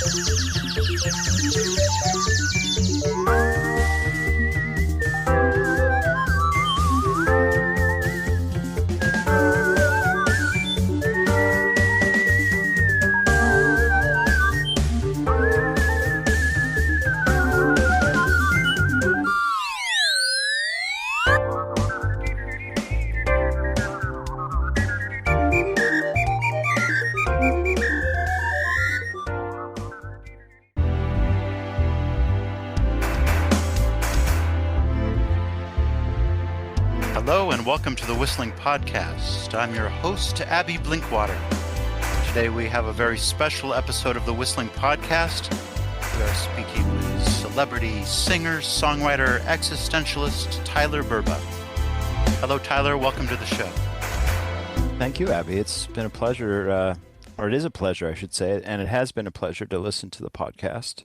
Hello and welcome to the Whistling Podcast. I'm your host, Abby Blinkwater. Today we have a very special episode of the Whistling Podcast. We are speaking with celebrity singer, songwriter, existentialist Tyler Burba. Hello, Tyler. Welcome to the show. Thank you, Abby. It's been a pleasure, or it is a pleasure, I should say, and it has been a pleasure to listen to the podcast.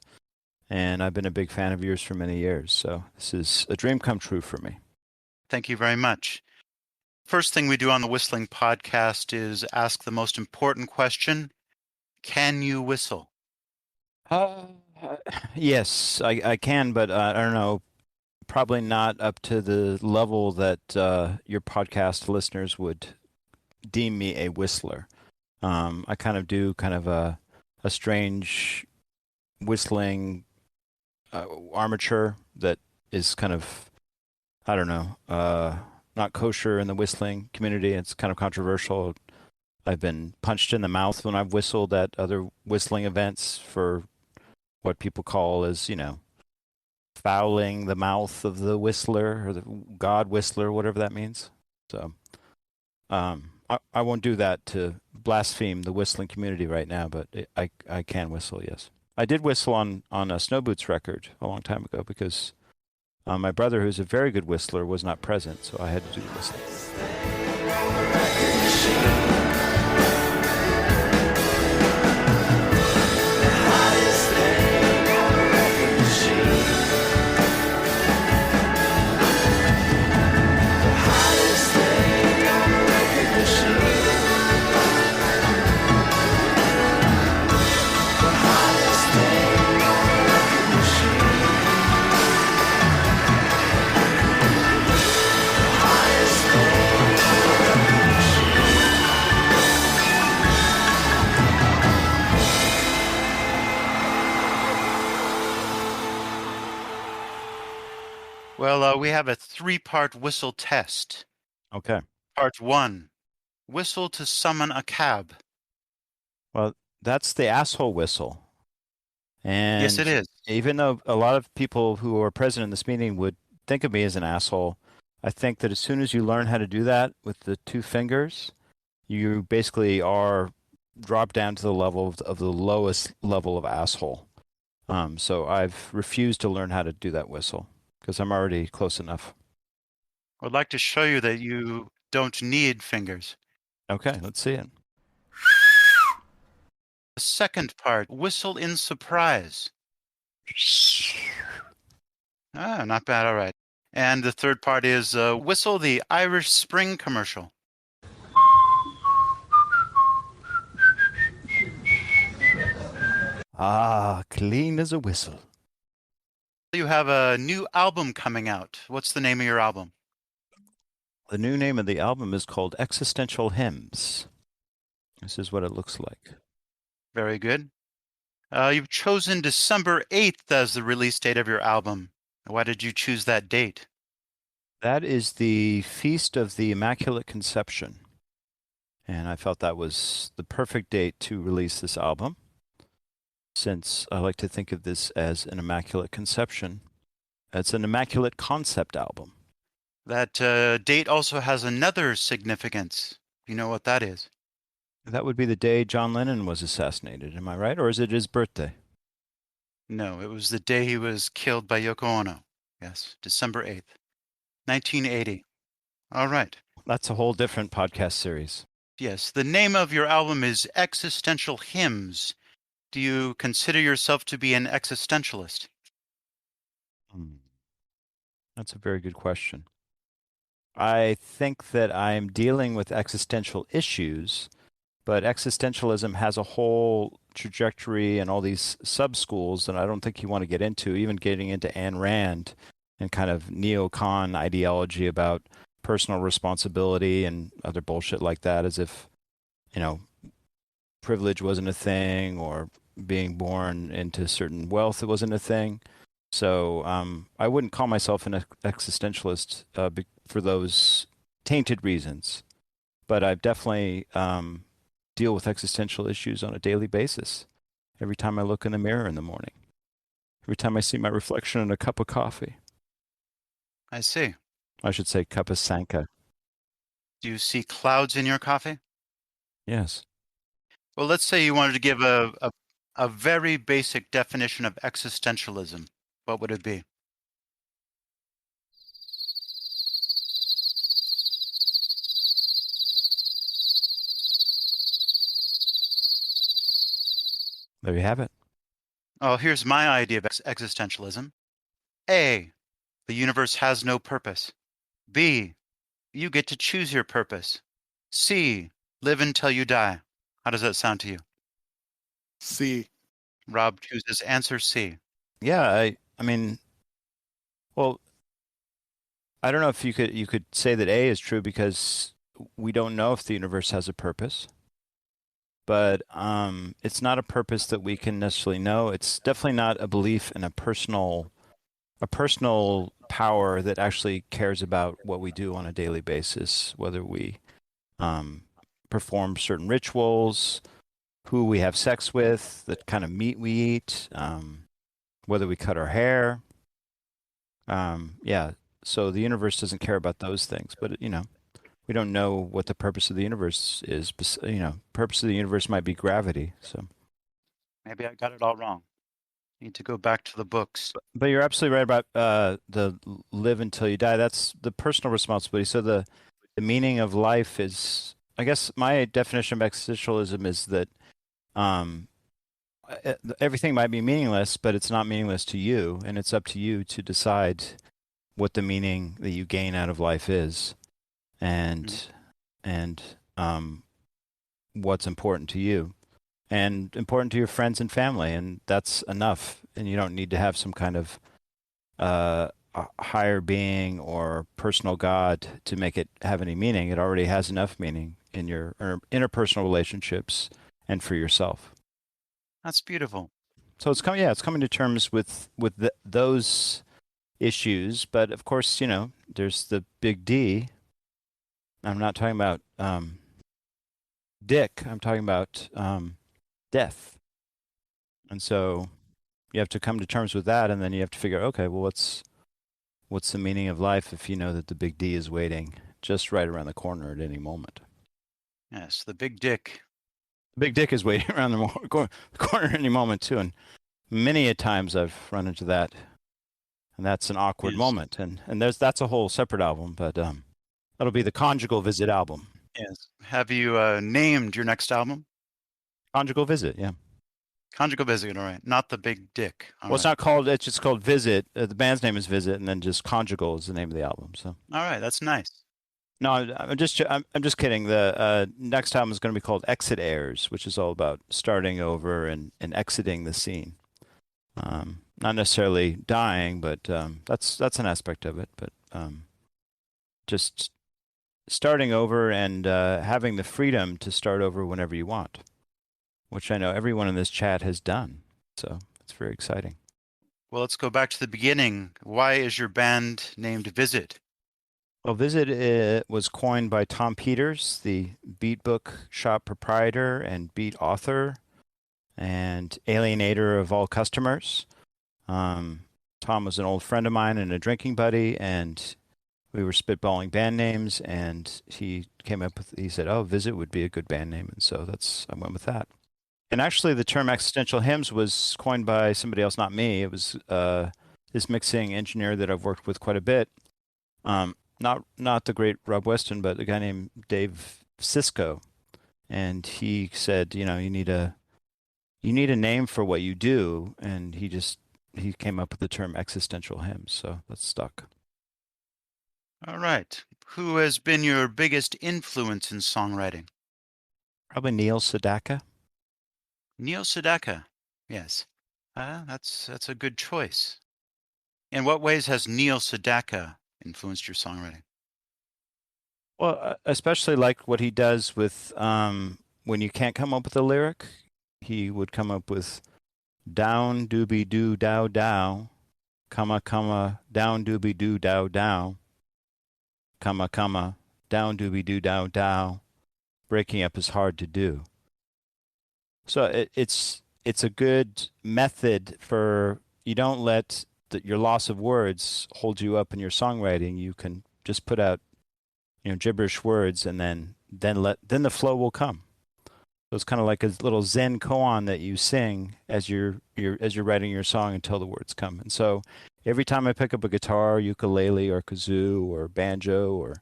And I've been a big fan of yours for many years, so this is a dream come true for me. Thank you very much. First thing we do on the Whistling Podcast is ask the most important question. Can you whistle? Yes, I can, but I don't know, probably not up to the level that your podcast listeners would deem me a whistler. I kind of do a strange whistling armature that is kind of, I don't know, not kosher in the whistling community. It's kind of controversial. I've been punched in the mouth when I've whistled at other whistling events for what people call as, fouling the mouth of the whistler or the God whistler, whatever that means. So I won't do that to blaspheme the whistling community right now, but I can whistle, yes. I did whistle on a Snow Boots record a long time ago because my brother, who's a very good whistler, was not present, so I had to do the whistling. Well, we have a three-part whistle test. Okay. Part 1, whistle to summon a cab. Well, that's the asshole whistle. And Yes, it is. even though a lot of people who are present in this meeting would think of me as an asshole, I think that as soon as you learn how to do that with the two fingers, you basically are dropped down to the level of the lowest level of asshole. So I've refused to learn how to do that whistle because I'm already close enough. I'd like to show you that you don't need fingers. Okay, let's see it. The second part, whistle in surprise. Not bad, all right. And the third part is whistle the Irish Spring commercial. Ah, clean as a whistle. You have a new album coming out. What's the name of your album? The new name of the album is called Existential Hymns. This is what it looks like. Very good. You've chosen December 8th as the release date of your album. Why did you choose that date? That is the Feast of the Immaculate Conception. And I felt that was the perfect date to release this album, since I like to think of this as an immaculate conception. It's an immaculate concept album. That date also has another significance. You know what that is? That would be the day John Lennon was assassinated, am I right? Or is it his birthday? No, it was the day he was killed by Yoko Ono. Yes, December 8th, 1980. All right. That's a whole different podcast series. Yes, the name of your album is Existential Hymns. Do you consider yourself to be an existentialist? That's a very good question. I think that I'm dealing with existential issues, But existentialism has a whole trajectory and all these sub schools that I don't think you want to get into, even getting into Ayn Rand and kind of neocon ideology about personal responsibility and other bullshit like that, as if, you know, privilege wasn't a thing or being born into certain wealth wasn't a thing. So I wouldn't call myself an existentialist for those tainted reasons, but I've definitely deal with existential issues on a daily basis. Every time I look in the mirror in the morning, every time I see my reflection in a cup of coffee. I see. I should say cup of Sanka. Do you see clouds in your coffee? Yes. Well, let's say you wanted to give a very basic definition of existentialism. What would it be? There you have it. Oh, here's my idea of existentialism. A, the universe has no purpose. B, you get to choose your purpose. C, live until you die. How does that sound to you? C. Rob chooses answer C. Yeah, I mean, well, I don't know if you could say that A is true because we don't know if the universe has a purpose. But it's not a purpose that we can necessarily know. It's definitely not a belief in a personal power that actually cares about what we do on a daily basis, whether we perform certain rituals, who we have sex with, the kind of meat we eat, whether we cut our hair. Yeah, so the universe doesn't care about those things, but we don't know what the purpose of the universe is. Purpose of the universe might be gravity. So Maybe I got it all wrong. Need to go back to the books. but you're absolutely right about the live until you die. That's the personal responsibility. So the meaning of life is, I guess, my definition of existentialism is that everything might be meaningless, but it's not meaningless to you, and it's up to you to decide what the meaning that you gain out of life is, and what's important to you and important to your friends and family, and that's enough. And you don't need to have some kind of a higher being or personal God to make it have any meaning. It already has enough meaning in your interpersonal relationships and for yourself. That's beautiful. So it's coming to terms with those issues, but of course, there's the big D. I'm not talking about Dick. I'm talking about death. And so you have to come to terms with that, and then you have to figure, okay, well, what's the meaning of life if you know that the big D is waiting just right around the corner at any moment? Yes, the big dick. The big dick is waiting around the corner at any moment too, and many a times I've run into that, and that's an awkward moment. And that's a whole separate album, but that'll be the Conjugal Visit album. Yes. Have you named your next album? Conjugal Visit, yeah. Conjugal Visit, all right. Not the big dick. Well, it's not called. It's just called Visit. The band's name is Visit, and then just Conjugal is the name of the album. So. All right, that's nice. No, I'm just kidding. The next album is going to be called Exit Airs, which is all about starting over and exiting the scene. Not necessarily dying, but that's an aspect of it. But just starting over and having the freedom to start over whenever you want, which I know everyone in this chat has done. So it's very exciting. Well, let's go back to the beginning. Why is your band named Visit? Well, Visit was coined by Tom Peters, the beat book shop proprietor and beat author and alienator of all customers. Tom was an old friend of mine and a drinking buddy, and we were spitballing band names, and he said, oh, Visit would be a good band name, and so I went with that. And actually, the term existential hymns was coined by somebody else, not me. It was this mixing engineer that I've worked with quite a bit. Not the great Rob Weston, but a guy named Dave Sisko, and he said, you need a name for what you do, and he came up with the term existential hymns, so that's stuck. All right. Who has been your biggest influence in songwriting? Probably Neil Sedaka. Neil Sedaka. Yes. That's a good choice. In what ways has Neil Sedaka influenced your songwriting? Well, especially like what he does with when you can't come up with a lyric, he would come up with down doobie doo dow dow, comma, down doobie doo dow dow, comma, down doobie doo dow dow. Breaking up is hard to do. So it's a good method for you don't let your loss of words hold you up in your songwriting. You can just put out gibberish words, and then the flow will come. So it's kind of like a little Zen koan that you sing as you're writing your song until the words come. And so every time I pick up a guitar, ukulele, or kazoo, or banjo, or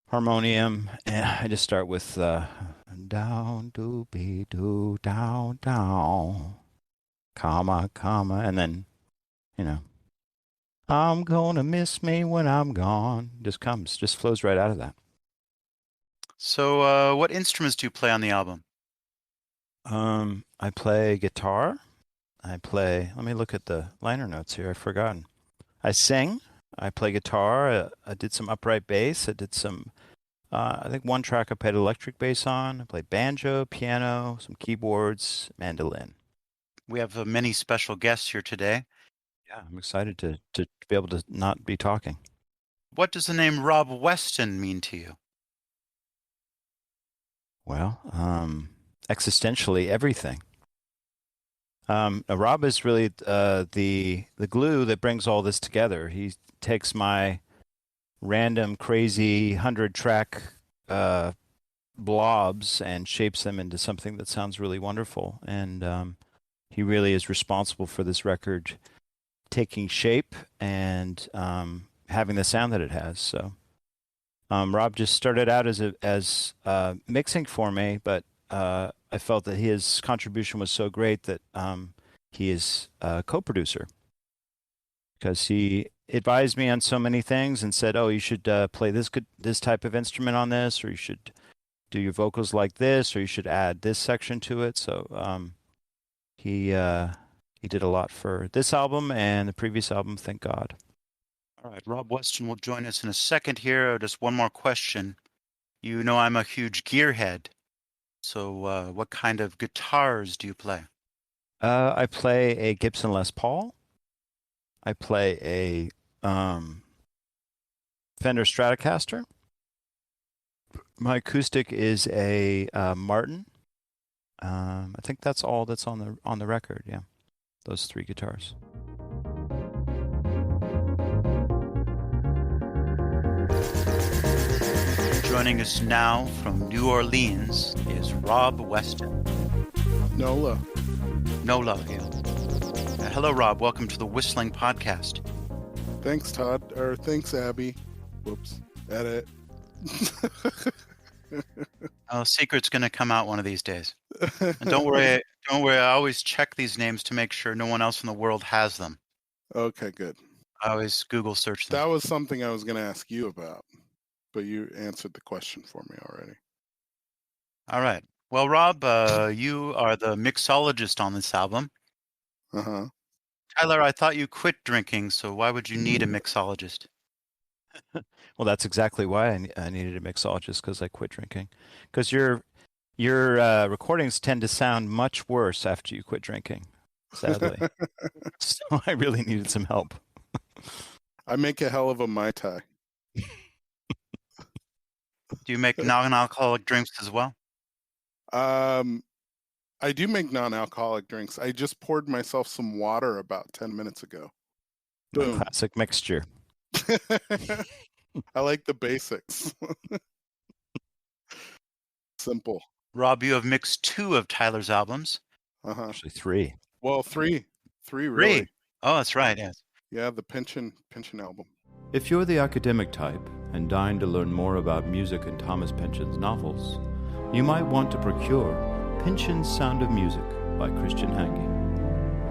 harmonium, and I just start with down doobie doo down down, comma, and then I'm gonna miss me when I'm gone. Just flows right out of that. So, what instruments do you play on the album? I play guitar. Let me look at the liner notes here. I've forgotten. I sing. I play guitar. I did some upright bass. I did some, I think one track I played electric bass on. I played banjo, piano, some keyboards, mandolin. We have many special guests here today. Yeah, I'm excited to be able to not be talking. What does the name Rob Weston mean to you? Well, existentially everything. Rob is really the glue that brings all this together. He takes my random, crazy 100-track blobs and shapes them into something that sounds really wonderful. And he really is responsible for this record taking shape and having the sound that it has. So Rob just started out as mixing for me, but I felt that his contribution was so great that he is a co-producer, because he advised me on so many things and said, "Oh, you should play this type of instrument on this, or you should do your vocals like this, or you should add this section to it." So he did a lot for this album and the previous album, thank God. All right, Rob Weston will join us in a second here. Just one more question. You know I'm a huge gearhead. So what kind of guitars do you play? I play a Gibson Les Paul. I play a Fender Stratocaster. My acoustic is a Martin. I think that's all that's on the record. Yeah, those three guitars. Joining us now from New Orleans is Rob Weston. Nola. Yeah. Hello, Rob. Welcome to the Whistling Podcast. Thanks, Todd. Or thanks, Abby. Whoops. Edit. Oh, secret's going to come out one of these days. And don't worry. I always check these names to make sure no one else in the world has them. Okay, good. I always Google search them. That was something I was going to ask you about, but you answered the question for me already. All right. Well, Rob, you are the mixologist on this album. Uh-huh. Tyler, I thought you quit drinking, so why would you need a mixologist? Well, that's exactly why I needed a mixologist, because I quit drinking. Because your recordings tend to sound much worse after you quit drinking, sadly. So I really needed some help. I make a hell of a Mai Tai. Do you make non-alcoholic drinks as well? I do make non-alcoholic drinks. I just poured myself some water about 10 minutes ago. Boom. Classic mixture. I like the basics. Simple. Rob, you have mixed 2 of Tyler's albums. Uh-huh. Actually 3. Well, three really. 3. Oh, that's right, yes. Yeah, the Pynchon album. If you're the academic type and dying to learn more about music and Thomas Pynchon's novels, you might want to procure Pynchon's Sound of Music by Christian Hanke.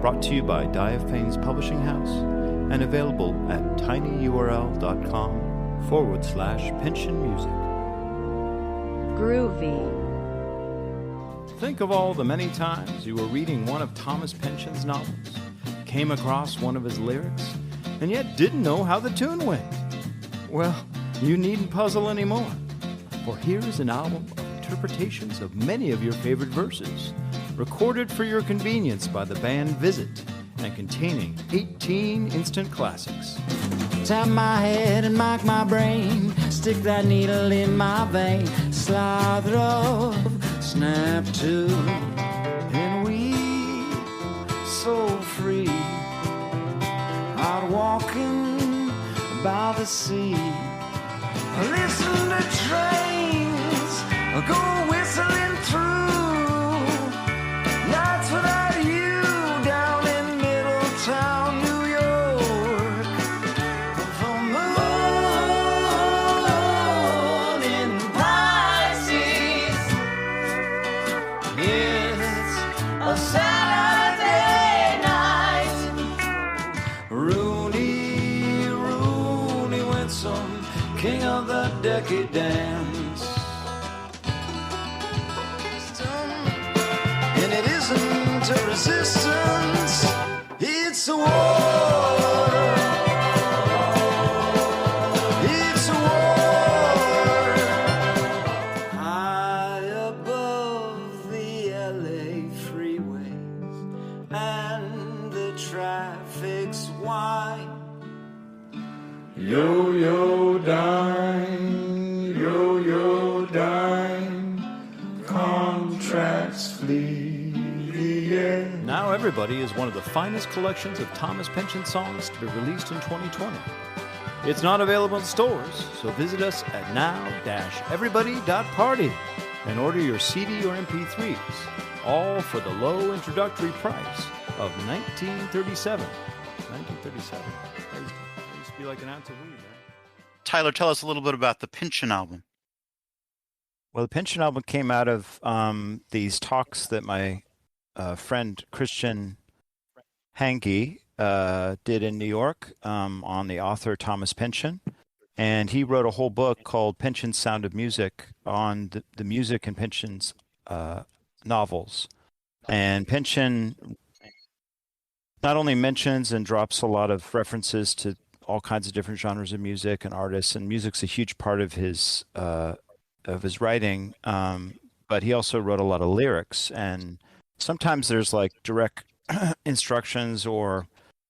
Brought to you by Diaphane's Publishing House and available at tinyurl.com/Pynchon Music. Groovy. Think of all the many times you were reading one of Thomas Pynchon's novels, came across one of his lyrics, and yet didn't know how the tune went. Well, you needn't puzzle anymore, for here is an album of interpretations of many of your favorite verses, recorded for your convenience by the band Visit, and containing 18 instant classics. Tap my head and mark my brain, stick that needle in my vein, slide through, snap to, and we so free, out walking by the sea. Listen to trains go whistling through, nights without you down in Middletown, New York. The moon in Pisces, it's a Saturday night. Rooney Winsome, king of the decade dance. And it isn't a resistance, it's a war. It's a war. High above the LA freeways and the traffic's wide. Yo-yo dime, contracts flee. Now Everybody is one of the finest collections of Thomas Pynchon songs to be released in 2020. It's not available in stores, so visit us at now-everybody.party and order your CD or MP3s, all for the low introductory price of $19.37. $19.37. That used to be like an ounce of weed, man. Tyler, tell us a little bit about the Pynchon album. Well, the Pynchon album came out of these talks that my friend Christian Hanke did in New York on the author Thomas Pynchon. And he wrote a whole book called Pynchon's Sound of Music on the music in Pynchon's novels. And Pynchon not only mentions and drops a lot of references to all kinds of different genres of music and artists, and music's a huge part of his writing, but he also wrote a lot of lyrics. And sometimes there's like direct instructions or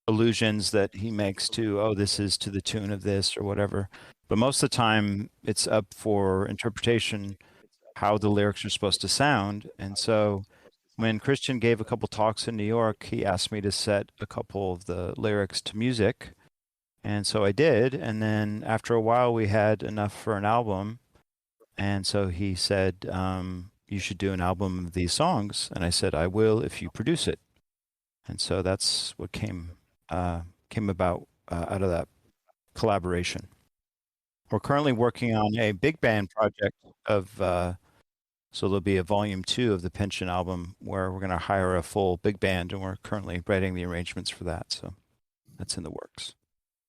allusions that he makes to, oh, this is to the tune of this or whatever. But most of the time it's up for interpretation, how the lyrics are supposed to sound. And so when Christian gave a couple talks in New York, he asked me to set a couple of the lyrics to music. And so I did. And then after a while, we had enough for an album. And so he said, you should do an album of these songs. And I said, I will if you produce it. And so that's what came about out of that collaboration. We're currently working on a big band project of, so there'll be a volume 2 of the Pynchon album where we're going to hire a full big band, and we're currently writing the arrangements for that. So that's in the works.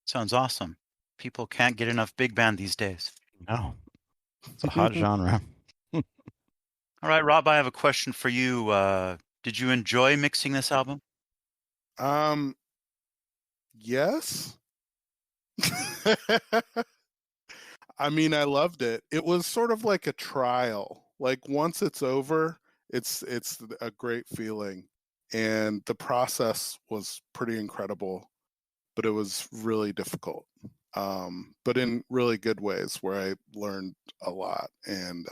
Sounds awesome. People can't get enough big band these days. No, it's a hot genre. All right, Rob, I have a question for you. Did you enjoy mixing this album? Yes. I mean, I loved it. It was sort of like a trial. Like once it's over, it's a great feeling. And the process was pretty incredible, but it was really difficult. But in really good ways where I learned a lot and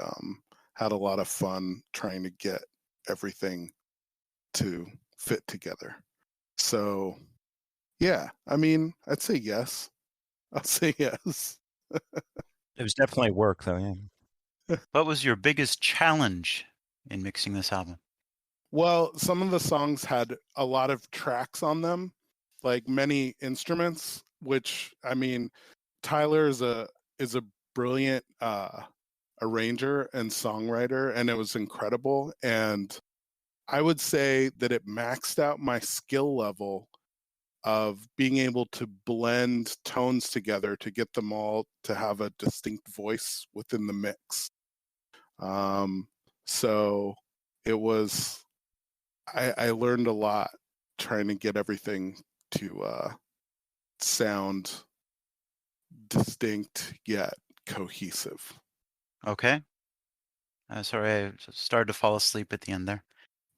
had a lot of fun trying to get everything to fit together. So, yeah, I mean, I'd say yes. I'll say yes. It was definitely work, though. Yeah. What was your biggest challenge in mixing this album? Well, some of the songs had a lot of tracks on them, like many instruments, which, I mean, Tyler is a brilliant arranger and songwriter, and it was incredible. And I would say that it maxed out my skill level of being able to blend tones together to get them all to have a distinct voice within the mix. So it was I learned a lot trying to get everything to sound distinct yet cohesive. Okay. Sorry, I started to fall asleep at the end there.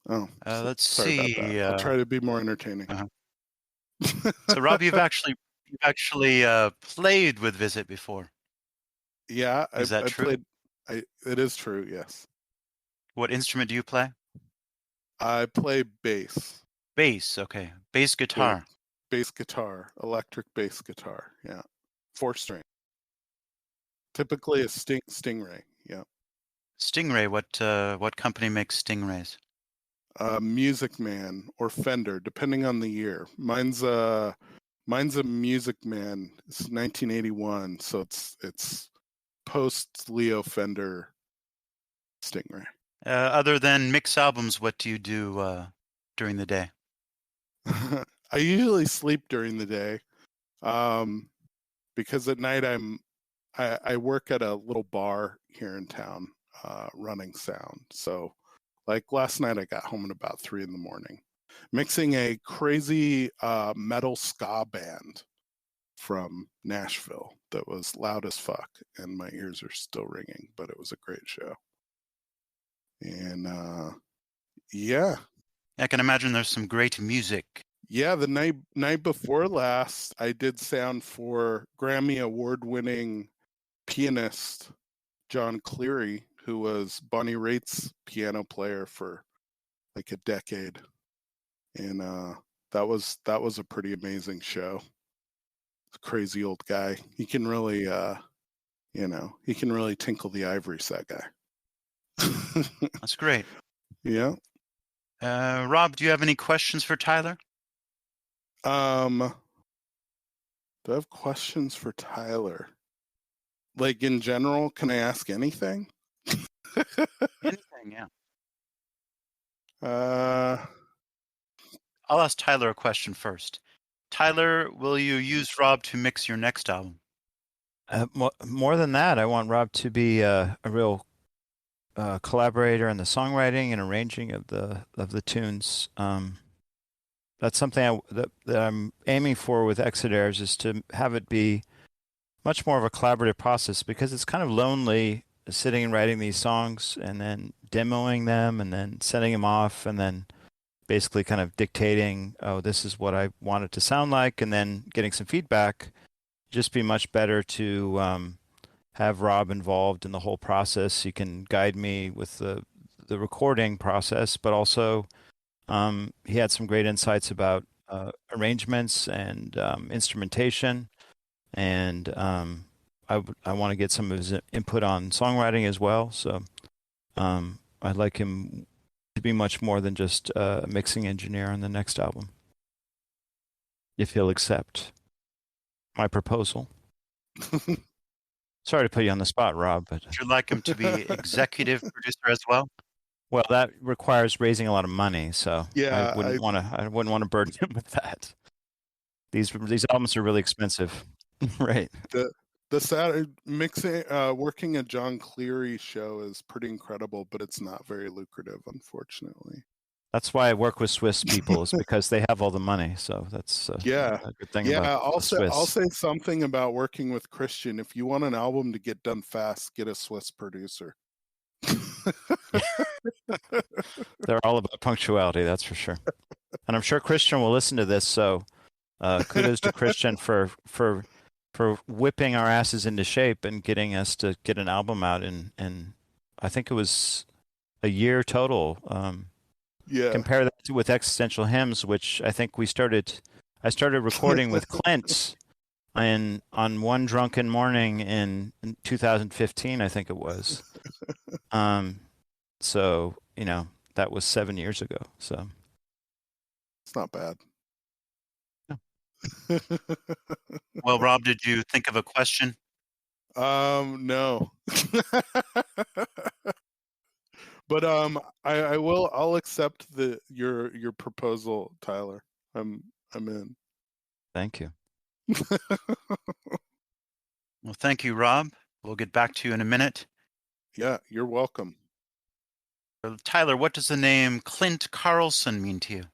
Oh, Let's sorry about see. that. I'll try to be more entertaining. Uh-huh. So, Rob, you've actually played with Visit before. Yeah, Is that I true? played. It is true. Yes, What instrument do you play? I play bass, Bass. Okay. Bass guitar. bass guitar, electric bass guitar. Yeah, 4-string. Typically a Stingray. Yeah. Stingray. What company makes Stingrays? Music Man or Fender, depending on the year. Mine's a Music Man. It's 1981, so it's post Leo Fender Stingray. Other than mix albums, what do you do during the day? I usually sleep during the day, because at night I work at a little bar here in town, running sound. So, like last night, I got home at about 3 in the morning, mixing a crazy metal ska band from Nashville that was loud as fuck, and my ears are still ringing. But it was a great show, and yeah. I can imagine there's some great music. Yeah, the night before last, I did sound for Grammy award-winning pianist John Cleary, who was Bonnie Raitt's piano player for like a decade, and that was a pretty amazing show. Crazy old guy. He can really, he can really tinkle the ivories. That guy. That's great. Yeah. Rob, do you have any questions for Tyler? Do I have questions for Tyler? Like in general, can I ask anything? Anything, yeah. Uh, I'll ask Tyler a question first. Tyler, will you use Rob to mix your next album? More than that, I want Rob to be a real collaborator in the songwriting and arranging of the tunes. That's something that I'm aiming for with Exit is to have it be much more of a collaborative process, because it's kind of lonely sitting and writing these songs and then demoing them and then sending them off and then basically kind of dictating, oh, this is what I want it to sound like, and then getting some feedback. Just be much better to have Rob involved in the whole process. He can guide me with the recording process, but also he had some great insights about arrangements and instrumentation, and I want to get some of his input on songwriting as well. So I'd like him to be much more than just a mixing engineer on the next album, if he'll accept my proposal. Sorry to put you on the spot, Rob, but Would you like him to be executive producer as well? well, that requires raising a lot of money, so Yeah, I wouldn't want to burden him with that. These albums are really expensive, right? the Saturday mixing, working a John Cleary show is pretty incredible, but it's not very lucrative, unfortunately. That's why I work with Swiss people, is because they have all the money. So that's Yeah. a good thing Yeah, about I'll the Swiss. say something about working with Christian. If you want an album to get done fast, get a Swiss producer. They're all about punctuality, that's for sure. And I'm sure Christian will listen to this. So kudos to Christian for whipping our asses into shape and getting us to get an album out in I think it was a year total. Yeah. Compare that with Existential Hymns, which I think I started recording with Clint on one drunken morning in 2015, I think it was. So, that was 7 years ago. So It's not bad. Yeah. Well, Rob, did you think of a question? No. But I'll accept your proposal, Tyler. I'm in. thank you. Well, thank you, Rob. We'll get back to you in a minute. Yeah, you're welcome. Tyler, what does the name Clint Carlson mean to you?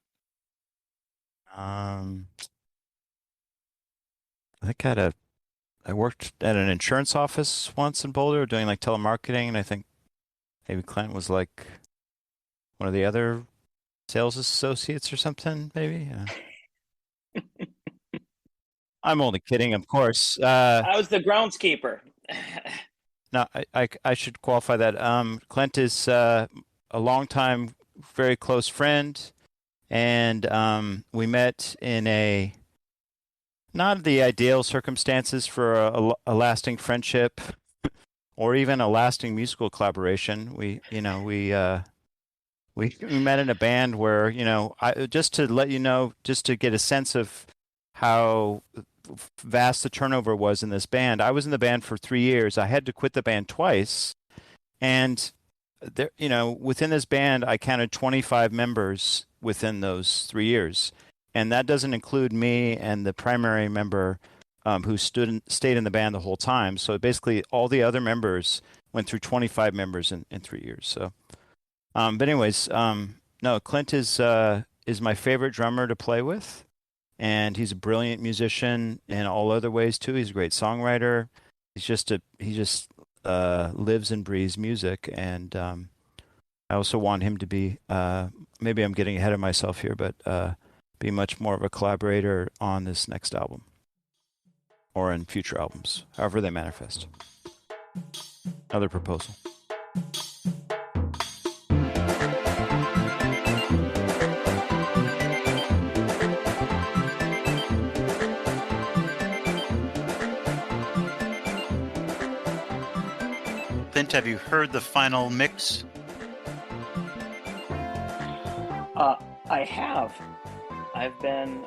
I think I worked at an insurance office once in Boulder doing like telemarketing, and I think maybe Clint was like one of the other sales associates or something, maybe. I'm only kidding, of course. I was the groundskeeper. No, I should qualify that. Clint is a longtime, very close friend, and we met in not the ideal circumstances for a lasting friendship or even a lasting musical collaboration. We met in a band where, just to let you know, just to get a sense of how vast the turnover was in this band. I was in the band for 3 years. I had to quit the band twice, and there, within this band, I counted 25 members within those 3 years, and that doesn't include me and the primary member who stayed in the band the whole time. So basically, all the other members went through 25 members in 3 years. So, but anyways, no, Clint is my favorite drummer to play with, and he's a brilliant musician in all other ways too. He's a great songwriter. He just lives and breathes music, and I also want him to be. Maybe I'm getting ahead of myself here, but be much more of a collaborator on this next album or in future albums, however they manifest. Another proposal. Clint, have you heard the final mix? I have. I've been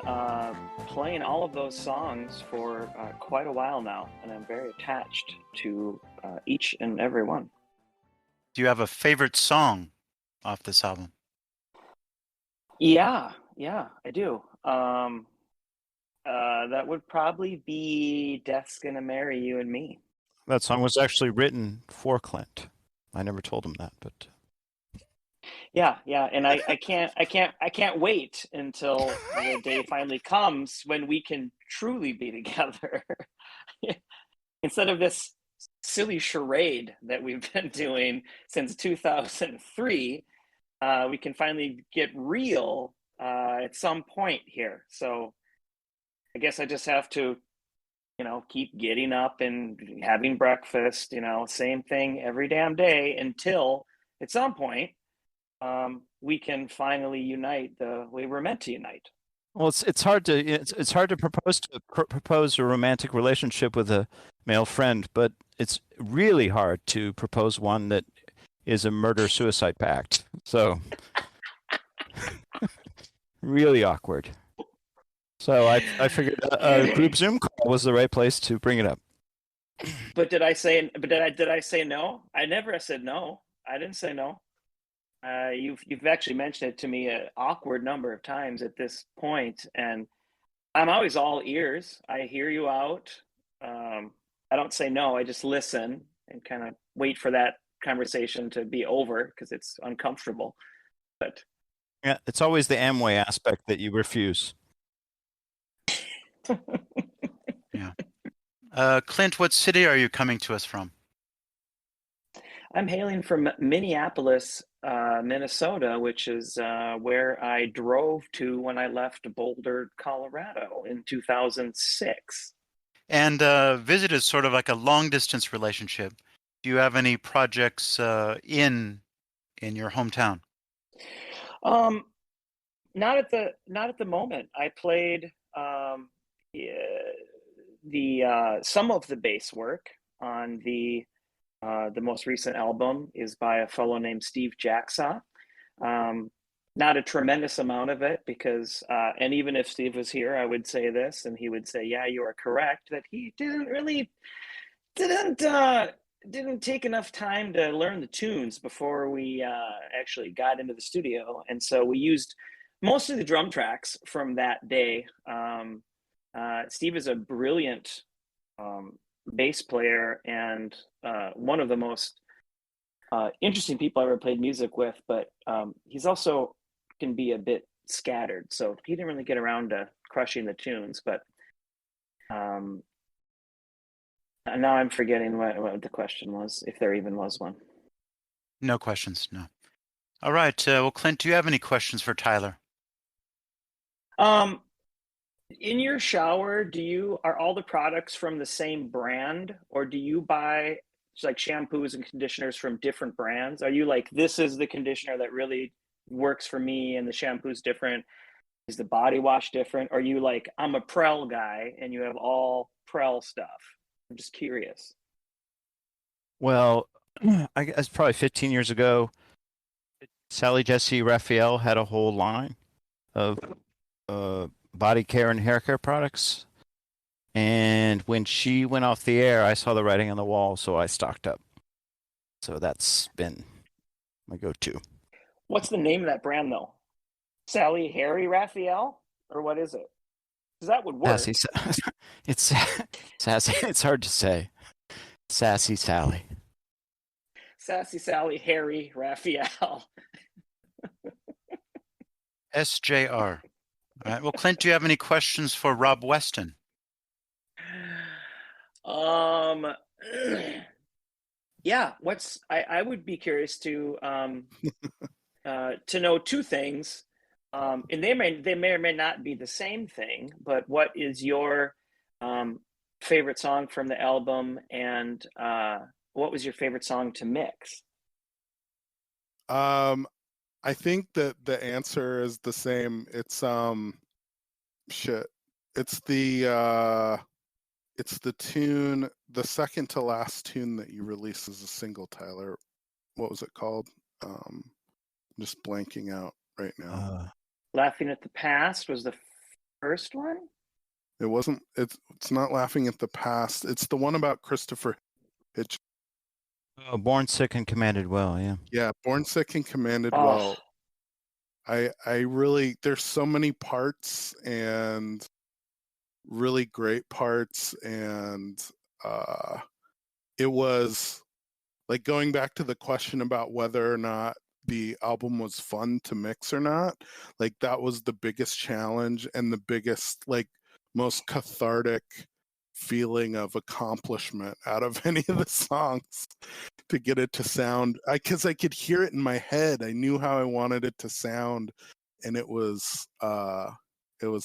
playing all of those songs for quite a while now, and I'm very attached to each and every one. Do you have a favorite song off this album? Yeah, I do. That would probably be Death's Gonna Marry You and Me. That song was actually written for Clint. I never told him that, but Yeah, and I can't wait until the day finally comes when we can truly be together. Instead of this silly charade that we've been doing since 2003, we can finally get real at some point here. So I guess I just have to, keep getting up and having breakfast, same thing every damn day until at some point we can finally unite the way we're meant to unite. well, it's hard to propose a romantic relationship with a male friend, but it's really hard to propose one that is a murder-suicide pact. So really awkward. So I figured a group Zoom call was the right place to bring it up. But did I say no? I never said no. I didn't say no. You've actually mentioned it to me an awkward number of times at this point, and I'm always all ears. I hear you out. I don't say no. I just listen and kind of wait for that conversation to be over because it's uncomfortable. But Yeah, it's always the Amway aspect that you refuse. Yeah. Clint, what city are you coming to us from? I'm hailing from Minneapolis, Minnesota, which is where I drove to when I left Boulder, Colorado in 2006. And Visit is sort of like a long distance relationship. Do you have any projects in your hometown? Not at the moment. I played some of the bass work on the most recent album is by a fellow named Steve Jacksaw. Not a tremendous amount of it because, and even if Steve was here, I would say this, and he would say, "Yeah, you are correct." That he didn't take enough time to learn the tunes before we actually got into the studio, and so we used most of the drum tracks from that day. Steve is a brilliant bass player and one of the most interesting people I ever played music with, but he's also can be a bit scattered. So he didn't really get around to crushing the tunes, but now I'm forgetting what the question was, if there even was one. No questions, no. All right. Well, Clint, do you have any questions for Tyler? In your shower, are all the products from the same brand, or do you buy like shampoos and conditioners from different brands? Are you like, this is the conditioner that really works for me and the shampoo's different? Is the body wash different? Or are you like, I'm a Prel guy and you have all Prel stuff? I'm just curious. Well, I guess probably 15 years ago, Sally Jesse Raphael had a whole line of body care and hair care products. And when she went off the air, I saw the writing on the wall, so I stocked up. So that's been my go-to. What's the name of that brand though? Sally Harry Raphael? Or what is it? Because that would work. Sassy, it's sassy. It's hard to say. Sassy Sally. Sassy Sally Harry Raphael. SJR. All right. Well, Clint, do you have any questions for Rob Weston? Yeah. I would be curious to know two things, and they may or may not be the same thing. But what is your favorite song from the album, and what was your favorite song to mix? I think that the answer is the same. It's shit. It's the tune, the second to last tune that you released as a single, Tyler. What was it called? I'm just blanking out right now. Laughing at the Past was the first one? It wasn't. It's not Laughing at the Past. It's the one about Christopher Hitchens. Born Sick and Commanded Well, yeah. Yeah, Born Sick and Commanded Well. I really, there's so many parts and really great parts, and it was like, going back to the question about whether or not the album was fun to mix or not, like that was the biggest challenge and the biggest, like, most cathartic feeling of accomplishment out of any of the songs, to get it to sound, because I could hear it in my head. I knew how I wanted it to sound, and it was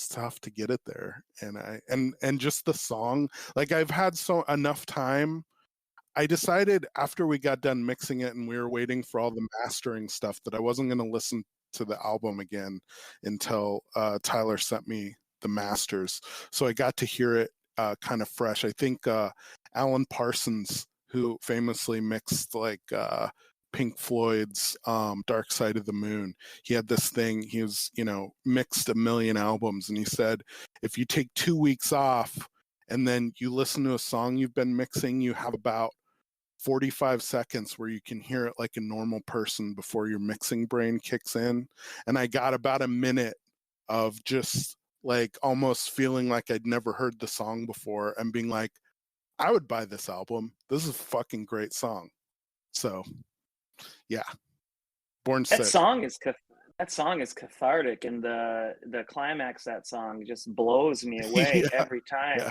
tough to get it there. And just the song, like, I've had enough time. I decided after we got done mixing it and we were waiting for all the mastering stuff that I wasn't going to listen to the album again until Tyler sent me the masters. So I got to hear it kind of fresh. I think Alan Parsons, who famously mixed like Pink Floyd's Dark Side of the Moon, he had this thing, he was, mixed 1 million albums, and he said, if you take 2 weeks off and then you listen to a song you've been mixing, you have about 45 seconds where you can hear it like a normal person before your mixing brain kicks in. And I got about a minute of just like almost feeling like I'd never heard the song before and being like, I would buy this album. This is a fucking great song. So yeah, Born Sick. That song is cathartic, and the climax of that song just blows me away every time. Yeah.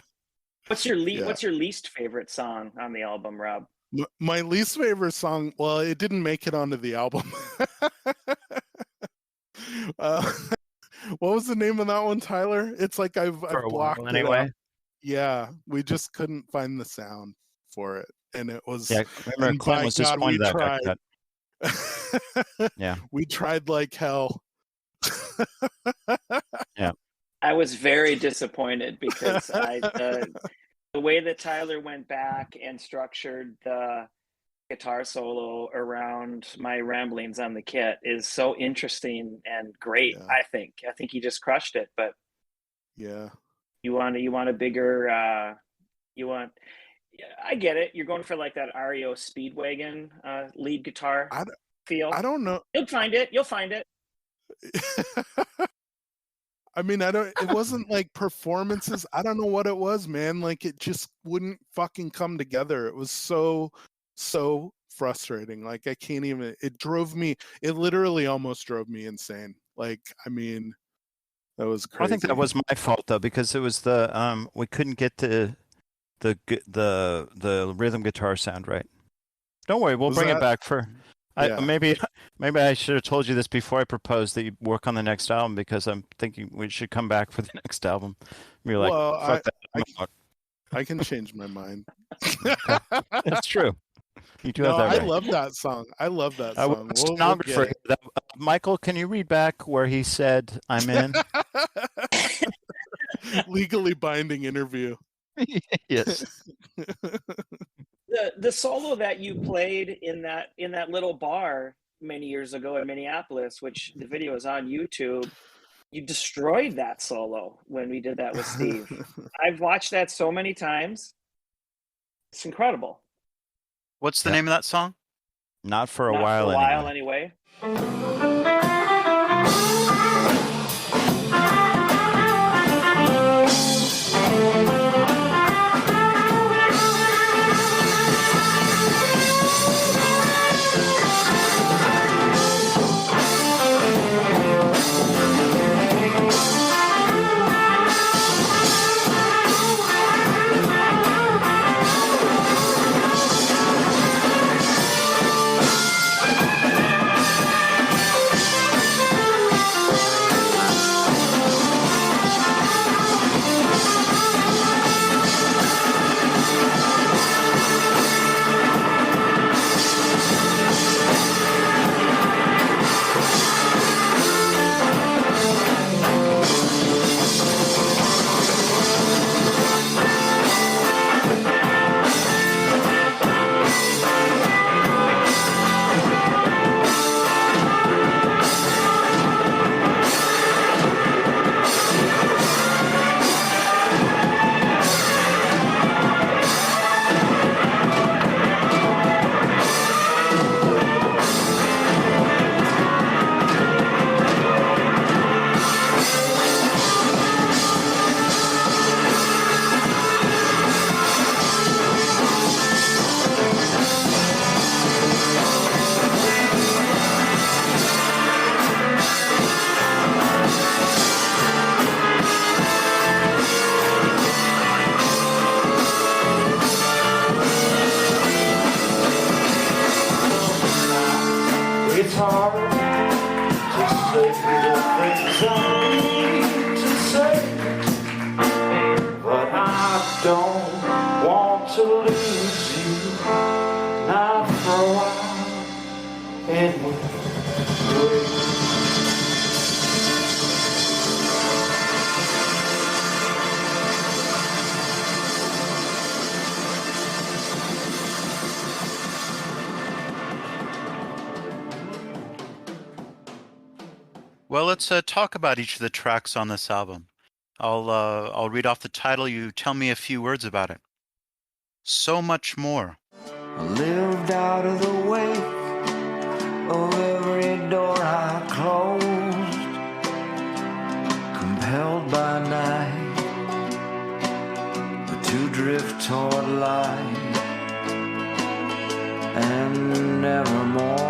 What's your least favorite song on the album, Rob? My least favorite song, well, it didn't make it onto the album. What was the name of that one, Tyler? It's like I've blocked it anyway. Yeah, we just couldn't find the sound for it, and it was. Yeah, remember Clint was disappointed that yeah, we tried like hell. Yeah, I was very disappointed because the way that Tyler went back and structured the guitar solo around my ramblings on the kit is so interesting and great. Yeah. I think he just crushed it. But yeah, you want a bigger. I get it. You're going for like that REO Speedwagon lead guitar feel. I don't know. You'll find it. I mean, it wasn't like performances. I don't know what it was, man. Like, it just wouldn't fucking come together. It was so frustrating. Like I can't even. It literally almost drove me insane. Like I mean, that was crazy. I think that was my fault though, because it was we couldn't get the rhythm guitar sound right. Don't worry, we'll bring it back for. Yeah. Maybe I should have told you this before I proposed that you work on the next album, because I'm thinking we should come back for the next album. You're like, Well, fuck that. I can change my mind. That's true. You do No, have that I right. love that song. I love that song. We'll get it. Michael, can you read back where he said, "I'm in"? Legally binding interview. Yes. The solo that you played in that little bar many years ago in Minneapolis, which the video is on YouTube, you destroyed that solo when we did that with Steve. I've watched that so many times. It's incredible. What's the name of that song? Not for a Not while. For a while anyway. It's hard to say the things I need to say, but I don't want to lose you, not for a while. It will break. Well, let's talk about each of the tracks on this album. I'll read off the title. You tell me a few words about it. So Much More. I lived out of the way of every door I closed, compelled by night, but to drift toward light and nevermore.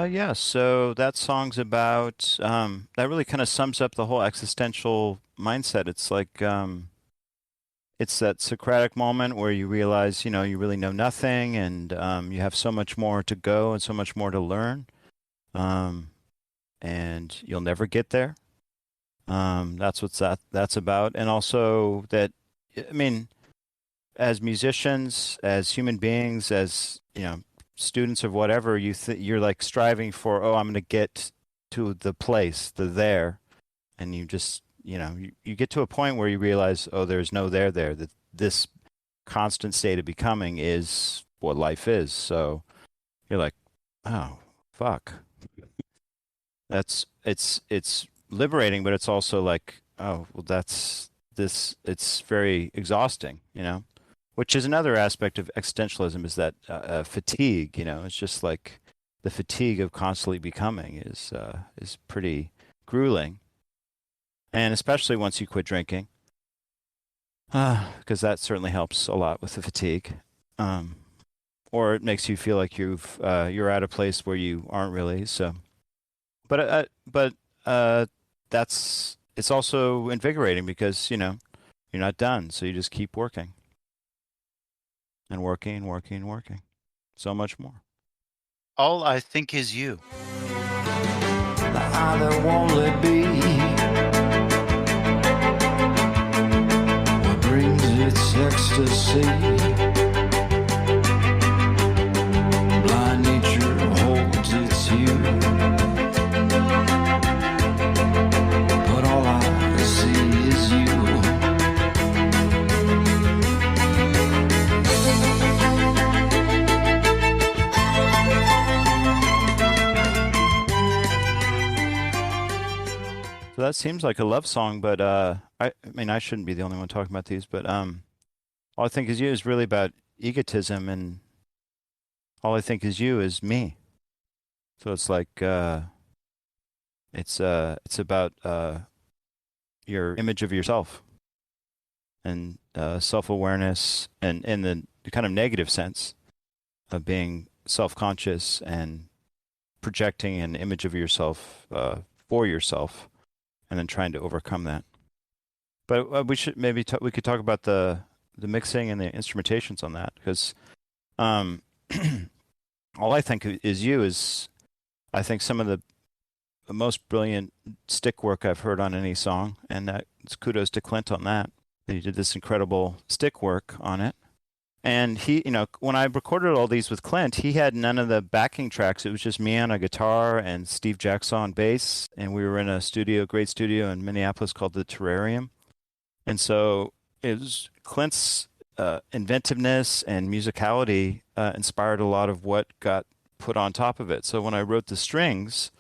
Yeah, so that song's about, that really kind of sums up the whole existential mindset. It's like, it's that Socratic moment where you realize, you really know nothing, and you have so much more to go and so much more to learn, and you'll never get there. That's what that's about. And also that, I mean, as musicians, as human beings, as, students of whatever, you're like striving for, I'm going to get to the place, the there, and you just, you get to a point where you realize, there's no there, that this constant state of becoming is what life is. So you're like, oh, fuck. It's liberating, but it's also like oh, well, it's very exhausting, which is another aspect of existentialism, is that fatigue, it's just like the fatigue of constantly becoming is pretty grueling. And especially once you quit drinking, because that certainly helps a lot with the fatigue. Or it makes you feel like you're at a place where you aren't really. So, but it's also invigorating because you're not done, so you just keep working and working and working and working, so much more. All I Think Is You. Either won't let be what brings its ecstasy. Blind nature holds its hue, but all I see is you. So that seems like a love song, but I mean, I shouldn't be the only one talking about these, but All I Think Is You is really about egotism, and all I think is you is me. So it's like it's about your image of yourself and self-awareness, and in the kind of negative sense of being self-conscious and projecting an image of yourself for yourself, and then trying to overcome that. But we should maybe we could talk about the mixing and the instrumentations on that, because All I Think Is You is, I think, some of the most brilliant stick work I've heard on any song, and that's kudos to Clint on that. He did this incredible stick work on it. And he, when I recorded all these with Clint, he had none of the backing tracks. It was just me on a guitar and Steve Jackson on bass. And we were in a great studio in Minneapolis called the Terrarium. And so it was Clint's inventiveness and musicality inspired a lot of what got put on top of it. So when I wrote the strings,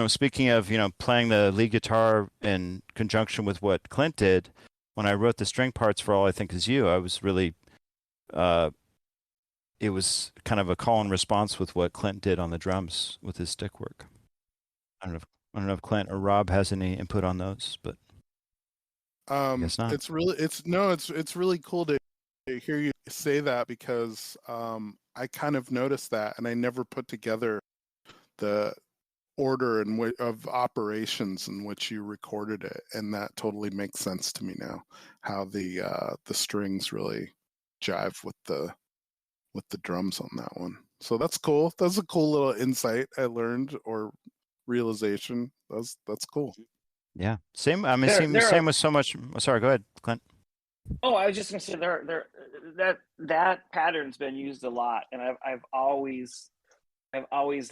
speaking of, playing the lead guitar in conjunction with what Clint did, when I wrote the string parts for All I Think Is You, I was really it was kind of a call and response with what Clint did on the drums with his stick work. I don't know if Clint or Rob has any input on those, but I guess not. It's really cool to hear you say that, because I kind of noticed that, and I never put together the order of operations in which you recorded it, and that totally makes sense to me now, how the strings really jive with the drums on that one. So that's cool. That's a cool little insight I learned, or realization. That's cool. Yeah. Same. I mean, same with so much. Sorry, go ahead, Clint. Oh, I was just gonna say that pattern's been used a lot, and I've always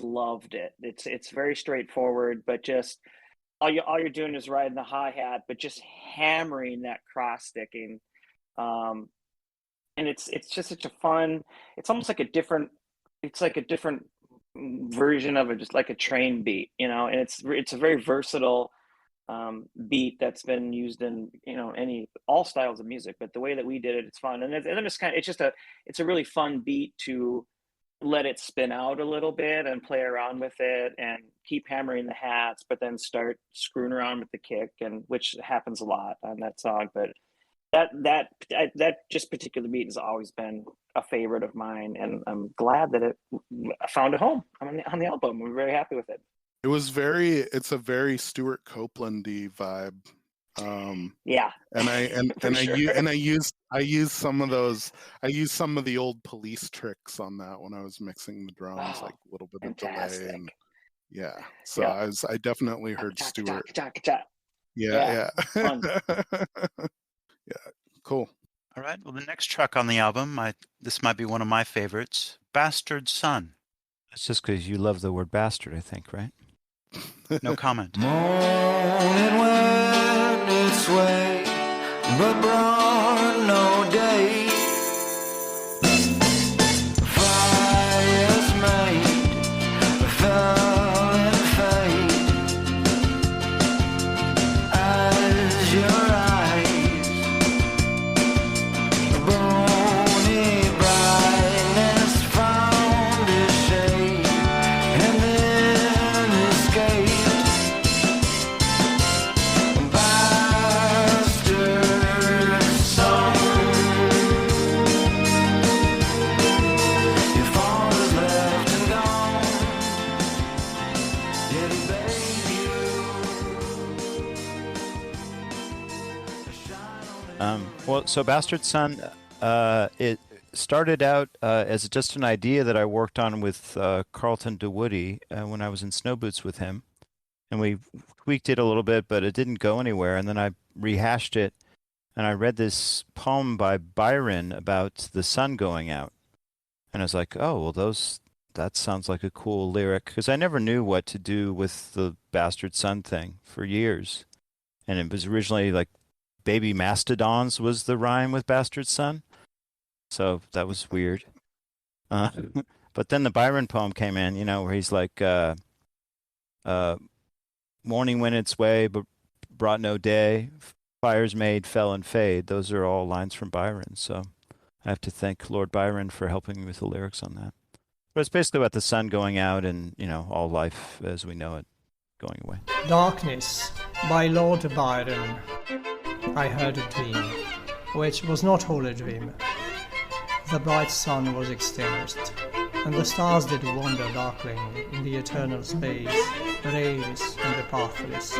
loved it. It's very straightforward, but just all you're doing is riding the hi-hat, but just hammering that cross sticking. And it's just such a fun, it's almost like a different version of it, just like a train beat, and it's a very versatile beat that's been used in all styles of music, but the way that we did it, it's fun. And then it's a really fun beat to let it spin out a little bit and play around with it and keep hammering the hats, but then start screwing around with the kick, and which happens a lot on that song. But that just particular beat has always been a favorite of mine, and I'm glad that it found a home on the album. We're very happy with it. It's a very Stuart Copeland-y vibe. Yeah. And I used some of the old Police tricks on that when I was mixing the drums, like a little bit fantastic. of delay, and yeah. So yeah. I definitely heard Stuart. Yeah. Fun. Yeah, cool. All right. Well, the next track on the album, this might be one of my favorites, Bastard Son. That's just because you love the word bastard, I think, right? No comment. Morning went its way, but brought no day. Fires made, fell in fate. I Well, so Bastard Son, it started out as just an idea that I worked on with Carlton DeWoody when I was in Snow Boots with him. And we tweaked it a little bit, but it didn't go anywhere. And then I rehashed it, and I read this poem by Byron about the sun going out. And I was like, oh, well, that sounds like a cool lyric. Because I never knew what to do with the Bastard Son thing for years. And it was originally like Baby Mastodons was the rhyme with Bastard Son. So that was weird. But then the Byron poem came in, where he's like, morning went its way, but brought no day. Fires made, fell and fade. Those are all lines from Byron. So I have to thank Lord Byron for helping me with the lyrics on that. But it's basically about the sun going out and, all life as we know it going away. Darkness by Lord Byron. I heard a dream, which was not whole a dream. The bright sun was extinguished, and the stars did wander darkling in the eternal space, the rayless and the pathless,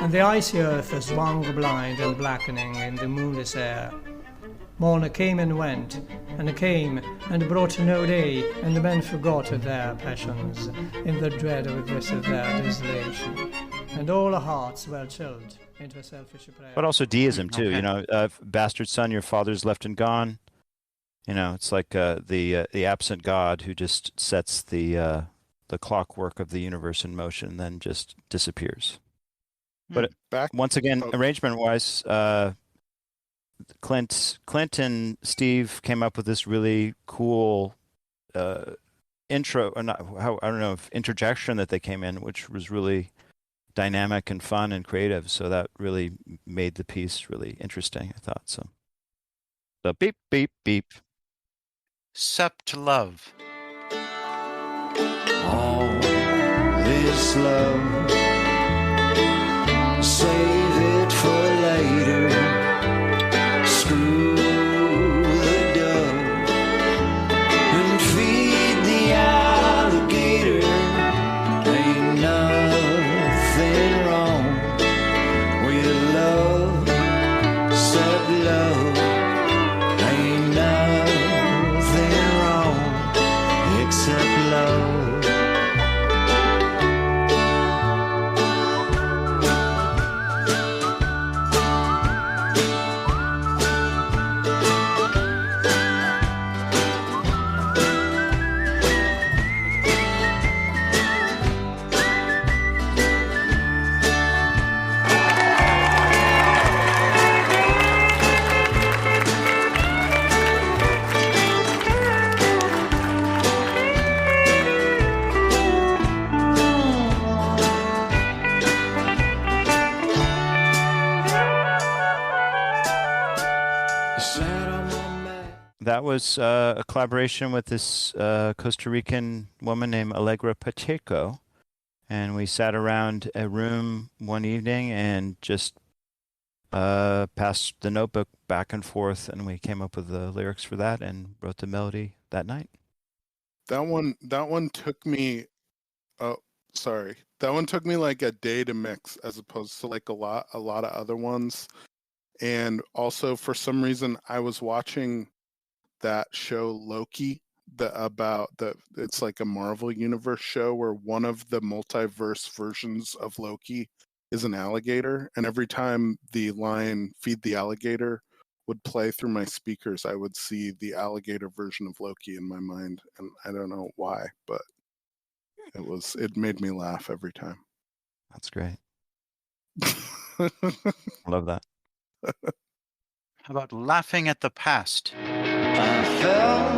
and the icy earth swung blind and blackening in the moonless air. Morn came and went, and came and brought no day, and the men forgot their passions in the dread of this their desolation, and all hearts were chilled into a selfish prayer. But also deism too, Okay. Bastard son, your father's left and gone. It's like the absent God who just sets the clockwork of the universe in motion and then just disappears. But once again, arrangement-wise, Clint and Steve came up with this really cool intro, or not, I don't know, if interjection that they came in, which was really dynamic and fun and creative. So that really made the piece really interesting, I thought. So beep, beep, beep. Sept love. All this love, save it for later. Screw the dove and feed the alligator. Ain't nothing wrong with love, except love. Ain't nothing wrong except love. That was a collaboration with this Costa Rican woman named Allegra Pacheco. And we sat around a room one evening and just passed the notebook back and forth, and we came up with the lyrics for that and wrote the melody that night. That one took me that one took me like a day to mix, as opposed to like a lot of other ones. And also, for some reason, I was watching that show Loki, it's like a Marvel Universe show where one of the multiverse versions of Loki is an alligator, and every time the line "feed the alligator" would play through my speakers, I would see the alligator version of Loki in my mind, and I don't know why, but it made me laugh every time. That's great. Love that. How about laughing at the past? I fell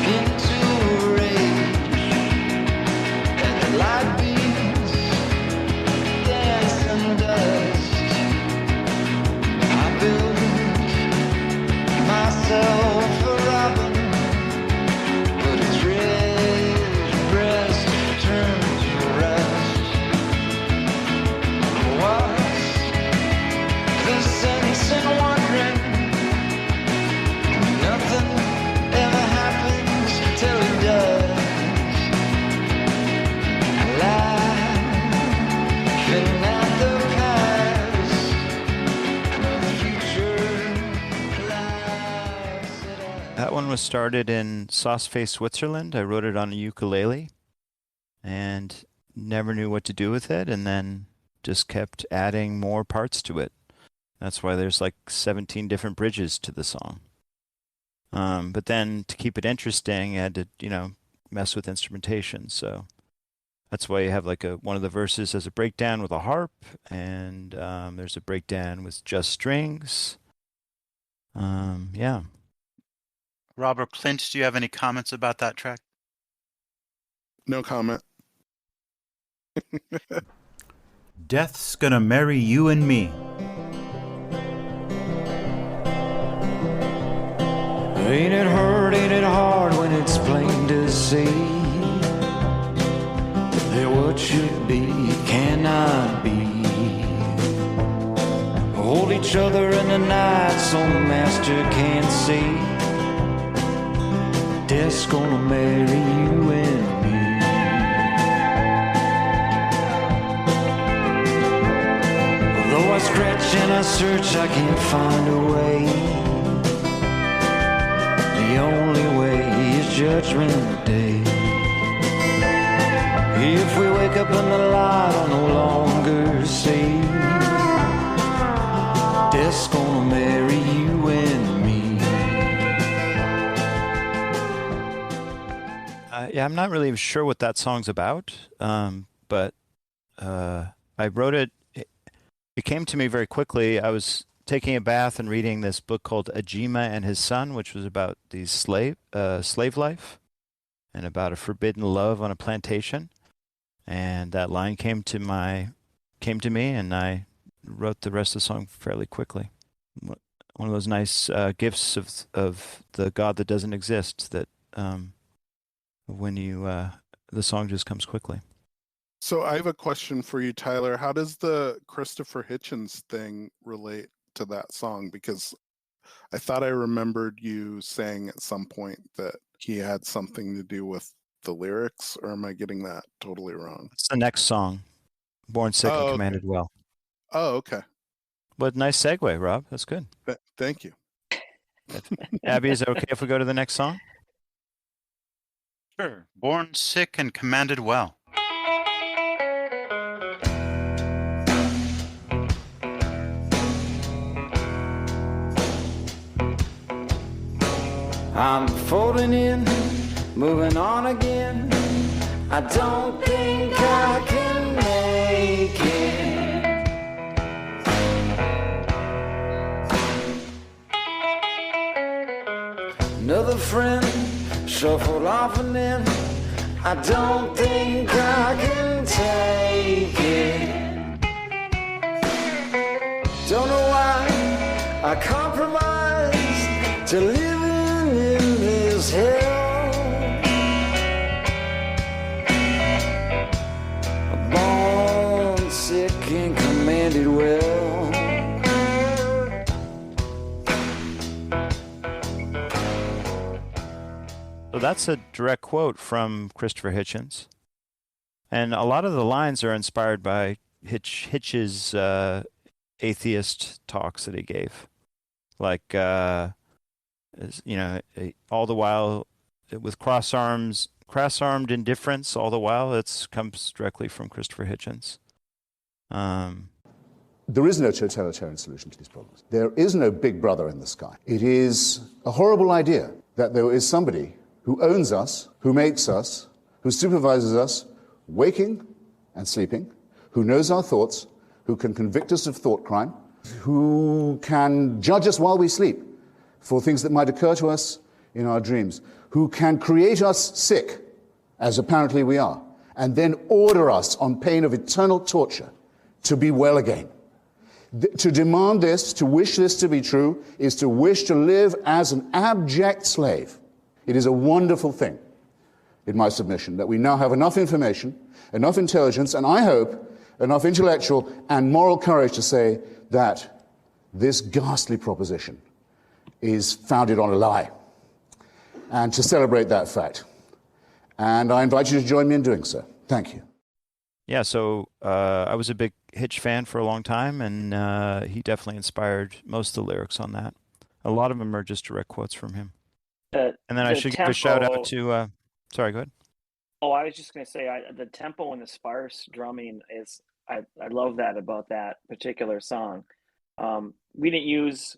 into a rage, and the light beams dance in dust. I built myself a robin, but its red breast turned to rust. What's the sense in wondering? Nothing ever happens till it does. was started in Saas-Fee, Switzerland. I wrote it on a ukulele and never knew what to do with it, and then just kept adding more parts to it. That's why there's like 17 different bridges to the song. But then to keep it interesting, I had to, mess with instrumentation. So that's why you have like one of the verses as a breakdown with a harp, and there's a breakdown with just strings. Yeah. Robert Clint, do you have any comments about that track? No comment. Death's gonna marry you and me. Ain't it hurt, ain't it hard when it's plain to see that what should be cannot be? Hold each other in the night so the master can't see. Death's gonna marry you and me. Though I scratch and I search, I can't find a way. The only way is Judgment Day. If we wake up in the light, I'll no longer see. Death's gonna marry you and me. Yeah, I'm not really sure what that song's about, but I wrote it. It came to me very quickly. I was taking a bath and reading this book called Ajima and His Son, which was about the slave life and about a forbidden love on a plantation. And that line came to me, and I wrote the rest of the song fairly quickly. One of those nice gifts of the God that doesn't exist, that when the song just comes quickly. So I have a question for you, Tyler. How does the Christopher Hitchens thing relate to that song? Because I thought I remembered you saying at some point that he had something to do with the lyrics, or am I getting that totally wrong? It's the next song, Born Sick and Commanded Well. Oh, okay. But nice segue, Rob. That's good. Thank you. Abby, is it okay if we go to the next song? Sure. Born Sick and Commanded Well. I'm folding in, moving on again. I don't think I can make it. Another friend shuffled off and then I don't think I can take it. Don't know why I compromised to live in this hell. Born sick and commanded well. So that's a direct quote from Christopher Hitchens. And a lot of the lines are inspired by Hitch's atheist talks that he gave. Like, all the while with cross-armed indifference, all the while, it comes directly from Christopher Hitchens. There is no totalitarian solution to these problems. There is no big brother in the sky. It is a horrible idea that there is somebody who owns us, who makes us, who supervises us, waking and sleeping, who knows our thoughts, who can convict us of thought crime, who can judge us while we sleep for things that might occur to us in our dreams, who can create us sick, as apparently we are, and then order us on pain of eternal torture to be well again. To demand this, to wish this to be true, is to wish to live as an abject slave. It is a wonderful thing, in my submission, that we now have enough information, enough intelligence, and I hope enough intellectual and moral courage to say that this ghastly proposition is founded on a lie, and to celebrate that fact. And I invite you to join me in doing so. Thank you. Yeah, so I was a big Hitch fan for a long time, and he definitely inspired most of the lyrics on that. A lot of them are just direct quotes from him. And then I the should give a shout out tempo. to. Sorry, go ahead. Oh, I was just gonna say, the tempo and the sparse drumming is, I love that about that particular song. We didn't use,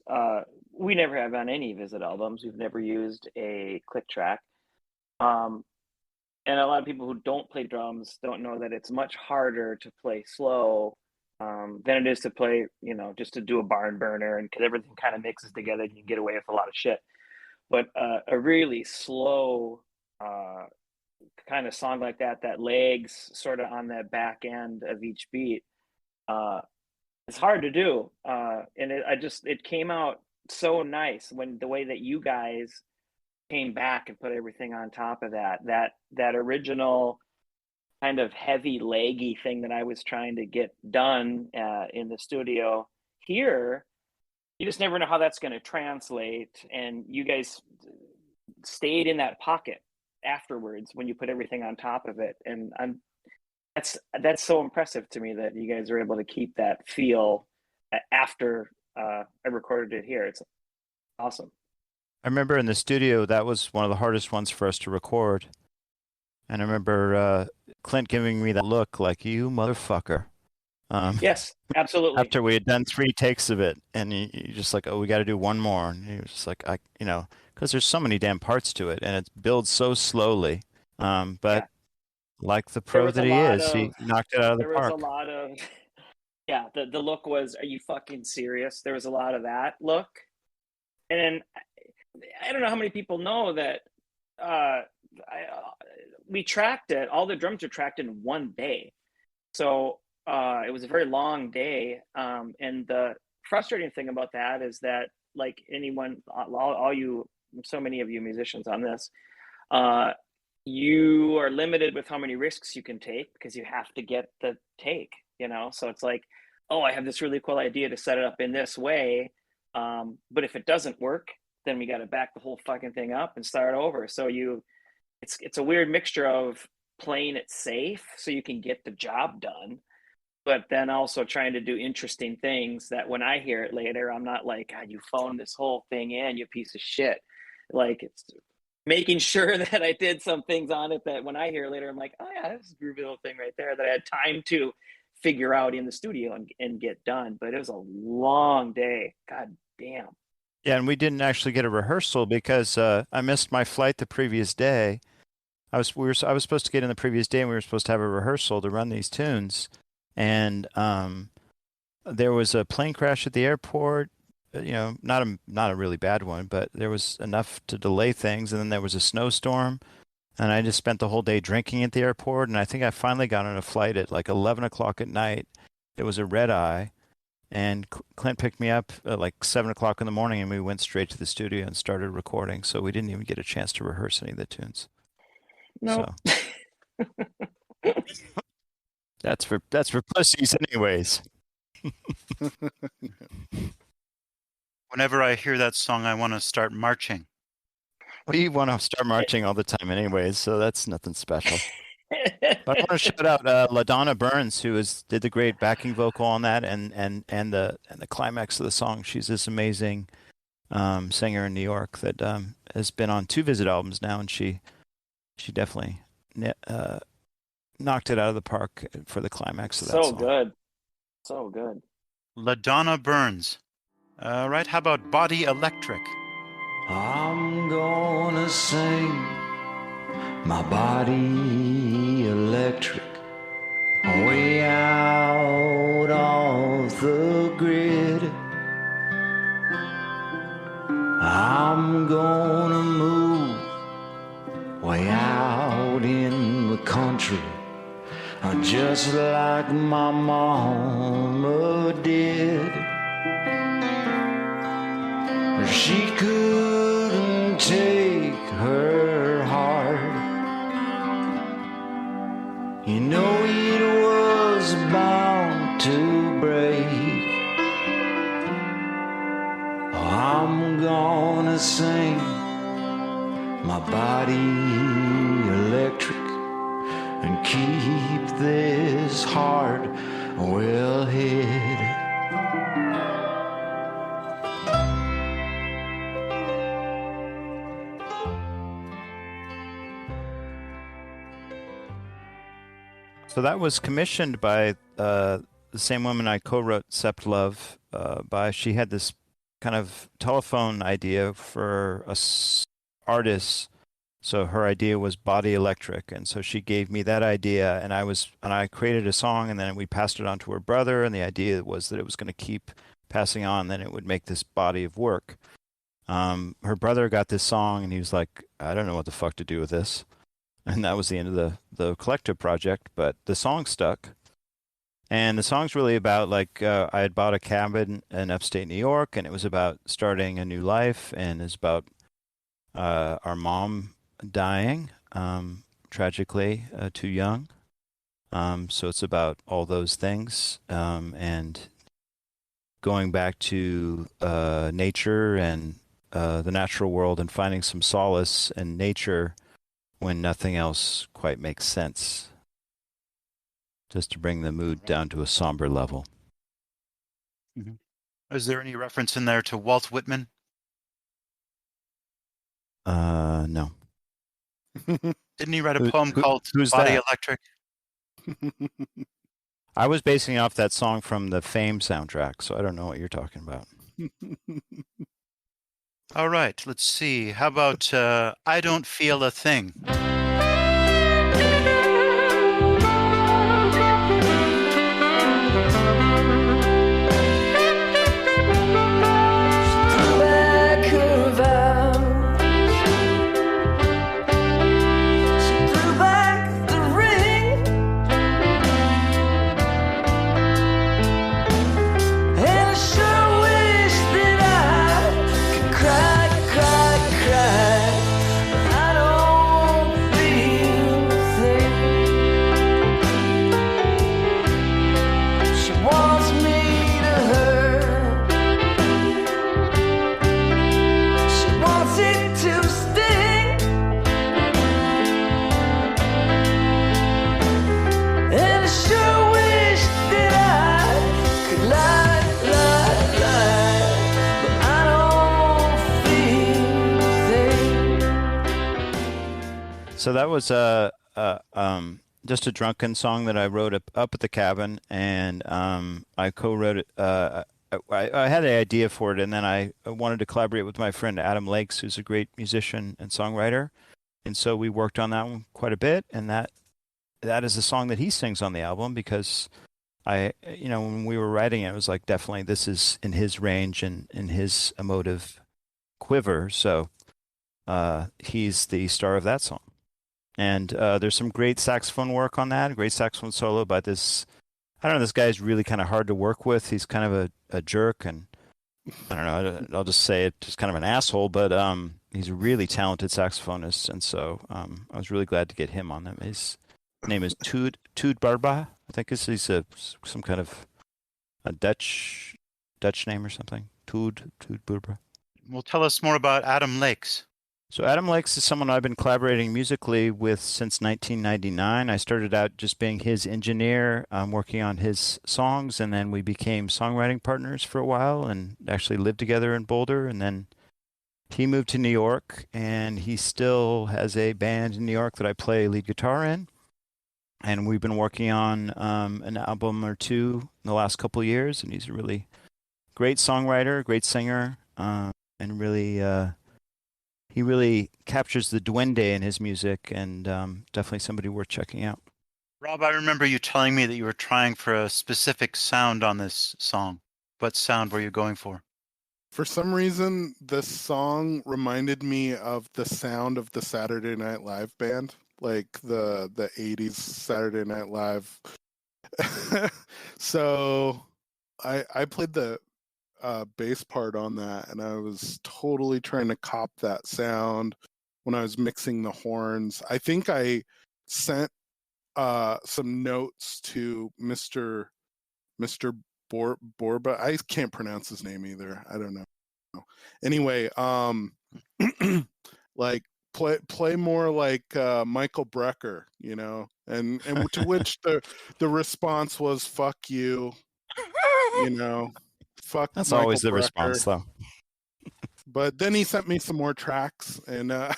we never have on any Visit albums. We've never used a click track. And a lot of people who don't play drums don't know that it's much harder to play slow than it is to play, just to do a barn burner, and because everything kind of mixes together and you get away with a lot of shit. But a really slow kind of song like that lags sort of on that back end of each beat, it's hard to do. And it came out so nice when the way that you guys came back and put everything on top of that original kind of heavy laggy thing that I was trying to get done in the studio here. You just never know how that's going to translate, and you guys stayed in that pocket afterwards when you put everything on top of it, and that's so impressive to me that you guys are able to keep that feel after I recorded it here. It's awesome. I remember in the studio, that was one of the hardest ones for us to record. And I remember Clint giving me that look like, you motherfucker. Yes, absolutely. After we had done 3 takes of it, and you just like, oh, we got to do one more. And he was just like, because there's so many damn parts to it, and it builds so slowly. But like the pro that he is, he knocked it out of the park. There was a lot of, the look was, are you fucking serious? There was a lot of that look. And I don't know how many people know that we tracked it. All the drums are tracked in one day. So it was a very long day. And the frustrating thing about that is that, like anyone, all you, so many of you musicians on this, you are limited with how many risks you can take because you have to get the take, So it's like, oh, I have this really cool idea to set it up in this way. But if it doesn't work, then we got to back the whole fucking thing up and start over. So it's a weird mixture of playing it safe so you can get the job done, but then also trying to do interesting things that when I hear it later, I'm not like, God, you phoned this whole thing in, you piece of shit. Like, it's making sure that I did some things on it that when I hear it later, I'm like, oh yeah, this is a groovy little thing right there that I had time to figure out in the studio and get done. But it was a long day. God damn. Yeah, and we didn't actually get a rehearsal because I missed my flight the previous day. I was supposed to get in the previous day, and we were supposed to have a rehearsal to run these tunes. And there was a plane crash at the airport. Not a really bad one, but there was enough to delay things. And then there was a snowstorm, and I just spent the whole day drinking at the airport. And I think I finally got on a flight at like 11 o'clock at night. It was a red eye. And Clint picked me up at like 7 o'clock in the morning, and we went straight to the studio and started recording. So we didn't even get a chance to rehearse any of the tunes. No. So. That's for pussies, anyways. Whenever I hear that song, I want to start marching. We want to start marching all the time, anyways. So that's nothing special. But I want to shout out LaDonna Burns, who did the great backing vocal on that, and the climax of the song. She's this amazing singer in New York that has been on 2 Visit albums now, and she definitely knocked it out of the park for the climax of that song. So good. LaDonna Burns. Right, how about Body Electric? I'm gonna sing my body electric, way out of the grid. I'm gonna move way out in the country, just like my mama did. She couldn't take her heart, it was bound to break. I'm gonna sing my body electric and keep this heart well hid. So that was commissioned by the same woman I co-wrote Sept Love by. She had this kind of telephone idea for artist. So her idea was Body Electric, and so she gave me that idea, and I created a song, and then we passed it on to her brother, and the idea was that it was going to keep passing on, then it would make this body of work. Her brother got this song, and he was like, I don't know what the fuck to do with this. And that was the end of the collective project, but the song stuck. And the song's really about, like, I had bought a cabin in upstate New York, and it was about starting a new life, and it's about our mom dying, tragically, too young. So it's about all those things, and going back to nature and the natural world, and finding some solace in nature when nothing else quite makes sense, just to bring the mood down to a somber level. Mm-hmm. Is there any reference in there to Walt Whitman? No. Didn't he write a poem called who's Body that? Electric? I was basing off that song from the Fame soundtrack, so I don't know what you're talking about. All right, let's see. How about I Don't Feel a Thing? So that was just a drunken song that I wrote up at the cabin, and I co-wrote it. I had the idea for it, and then I wanted to collaborate with my friend Adam Lakes, who's a great musician and songwriter, and so we worked on that one quite a bit. And that is a song that he sings on the album, because when we were writing it, it was like, definitely this is in his range and in his emotive quiver. So he's the star of that song. And there's some great saxophone work on that, great saxophone solo by this, I don't know, this guy's really kind of hard to work with. He's kind of a jerk, and I don't know, I'll just say it, just kind of an asshole, but he's a really talented saxophonist, and so I was really glad to get him on them. His name is Tood Barba, I think he's some kind of a Dutch name or something. Tood Barba. Well, tell us more about Adam Lakes. So Adam Lakes is someone I've been collaborating musically with since 1999. I started out just being his engineer, working on his songs, and then we became songwriting partners for a while and actually lived together in Boulder. And then he moved to New York, and he still has a band in New York that I play lead guitar in. And we've been working on an album or two in the last couple of years, and he's a really great songwriter, great singer, and really... he really captures the duende in his music, and definitely somebody worth checking out. Rob, I remember you telling me that you were trying for a specific sound on this song. What sound were you going for? For some reason, this song reminded me of the sound of the Saturday Night Live band, like the 80s Saturday Night Live. So I played the bass part on that, and I was totally trying to cop that sound when I was mixing the horns. I think I sent some notes to Mr. Borba. I can't pronounce his name either. I don't know. Anyway, like play more like Michael Brecker, and to which the response was "fuck you," Fuck. That's Michael always the Brecker. response, though. But then he sent me some more tracks, and out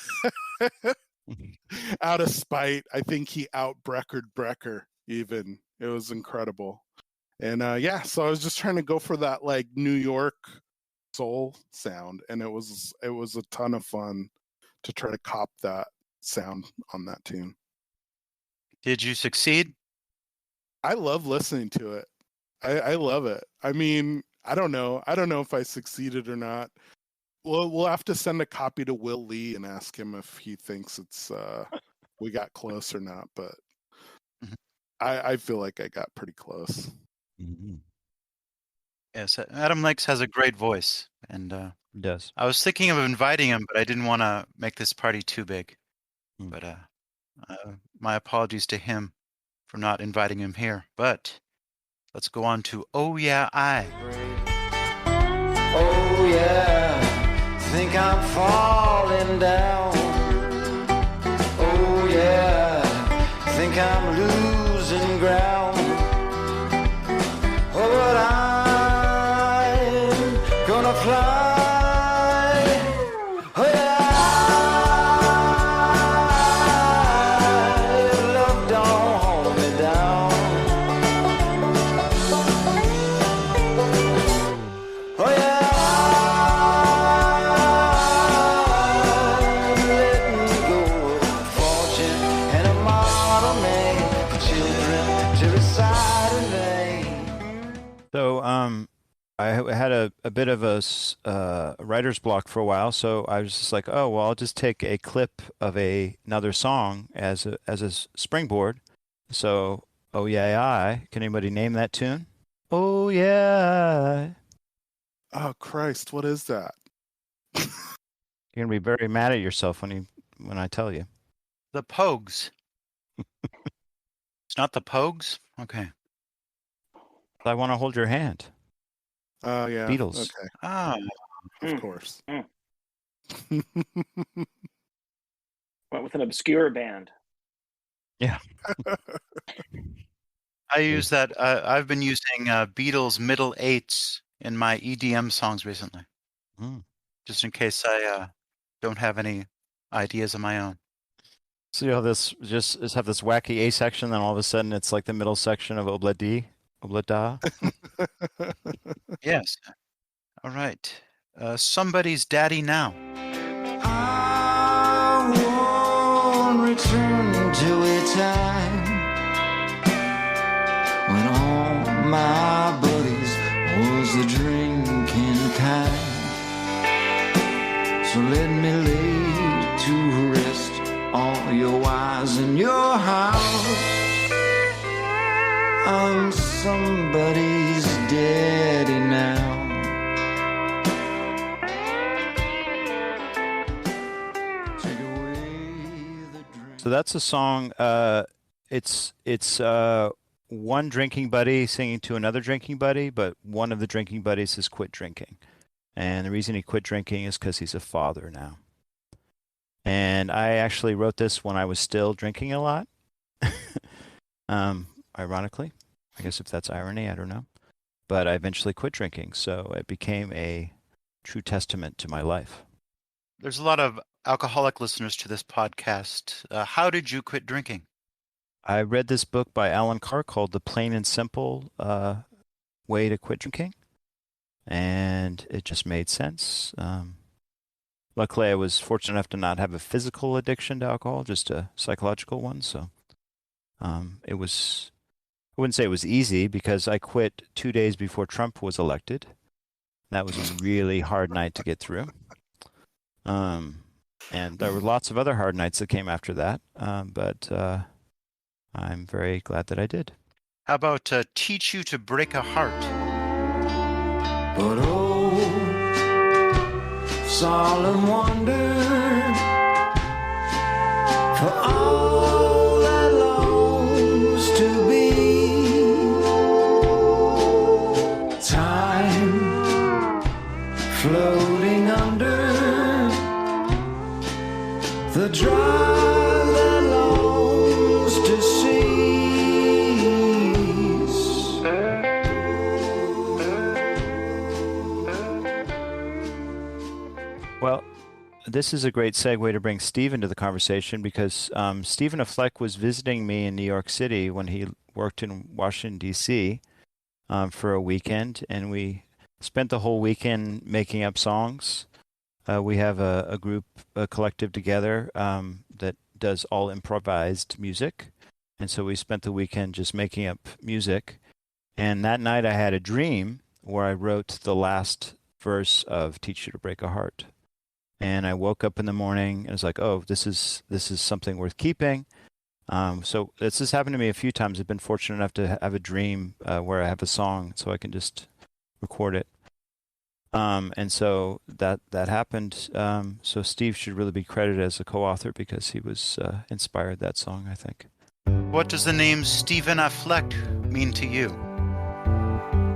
of spite, I think he out Breckered Brecker. even. It was incredible. And yeah, so I was just trying to go for that like New York soul sound, and it was a ton of fun to try to cop that sound on that tune. Did you succeed? I love listening to it. I love it. I mean, I don't know if I succeeded or not. We'll have to send a copy to Will Lee and ask him if he thinks it's we got close or not. But Mhm. I feel like I got pretty close. Mm-hmm. Yes, Adam Lakes has a great voice, and It does. I was thinking of inviting him, but I didn't want to make this party too big. Mm. But my apologies to him for not inviting him here. But let's go on to Oh Yeah I. Oh yeah, think I'm falling down. Oh yeah, think I'm losing ground. Oh, but I'm gonna fly. Oh yeah, love don't hold me down. Oh yeah. So, I had a bit of a writer's block for a while, so I was just like, oh, well, I'll just take a clip of another song as a springboard. So, Oh Yeah I, can anybody name that tune? Oh Yeah. Oh Christ, what is that? You're gonna be very mad at yourself when I tell you. The Pogues. It's not the Pogues? Okay. I Want to Hold Your Hand. Oh yeah, Beatles. Okay, Ah, of course. Went with an obscure band. Yeah. I use that. I've been using Beatles middle eights in my EDM songs recently, Mm. just in case I don't have any ideas of my own. So you have this have this wacky A section, then all of a sudden it's like the middle section of Obla Da. Yes. All right. Somebody's daddy now. I won't return to a time when all my buddies was the drinking kind. So let me lay to rest all your wives in your house. I'm somebody's daddy now. So that's a song. It's one drinking buddy singing to another drinking buddy, but one of the drinking buddies has quit drinking, and the reason he quit drinking is because he's a father now. And I actually wrote this when I was still drinking a lot. Ironically, I guess if that's irony, I don't know. But I eventually quit drinking, so it became a true testament to my life. There's a lot of alcoholic listeners to this podcast. How did you quit drinking? I read this book by Alan Carr called The Plain and Simple Way to Quit Drinking, and it just made sense. Luckily, I was fortunate enough to not have a physical addiction to alcohol, just a psychological one. So it was, I wouldn't say it was easy because I quit 2 days before Trump was elected. That was a really hard night to get through. And there were lots of other hard nights that came after that, but I'm very glad that I did. How about Teach You to Break a Heart? But oh, solemn wonder, for all that longs to be, time floating under the drive that longs to cease. Well, this is a great segue to bring Steve into the conversation because Stephen Affleck was visiting me in New York City when he worked in Washington, D.C. For a weekend, and we spent the whole weekend making up songs. We have a group, a collective together that does all improvised music. And so we spent the weekend just making up music. And that night I had a dream where I wrote the last verse of Teach You to Break a Heart. And I woke up in the morning and was like, oh, this is something worth keeping. So this has happened to me a few times. I've been fortunate enough to have a dream where I have a song so I can just record it. And so that happened. So Steve should really be credited as a co-author because he was inspired that song, I think. What does the name Stephen Affleck mean to you?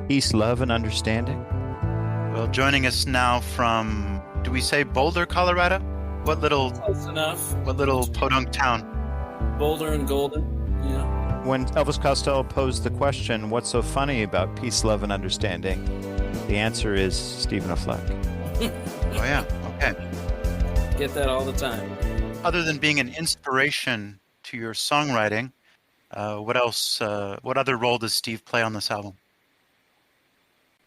Peace, love, and understanding. Well, joining us now from, do we say Boulder, Colorado? What little Close enough. What little podunk town? Boulder and Golden. Yeah. When Elvis Costello posed the question, what's so funny about peace, love, and understanding? The answer is Stephen Affleck. Oh yeah, okay. Get that all the time. Other than being an inspiration to your songwriting, what else? What other role does Steve play on this album?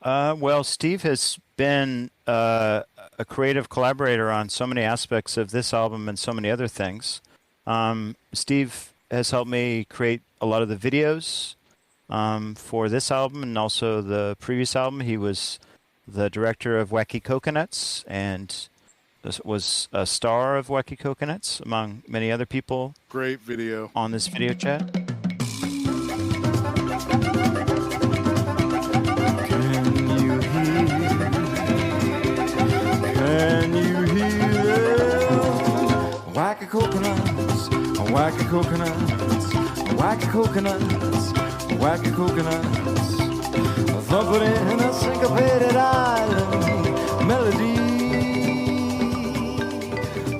Well, Steve has been a creative collaborator on so many aspects of this album and so many other things. Steve has helped me create a lot of the videos for this album and also the previous album. He was the director of Wacky Coconuts and was a star of Wacky Coconuts, among many other people. Great video. On this video chat. Can you hear Wacky Coconuts, Wacky Coconuts, Wacky Coconuts, Wacky Coconuts, thumping in a syncopated island melody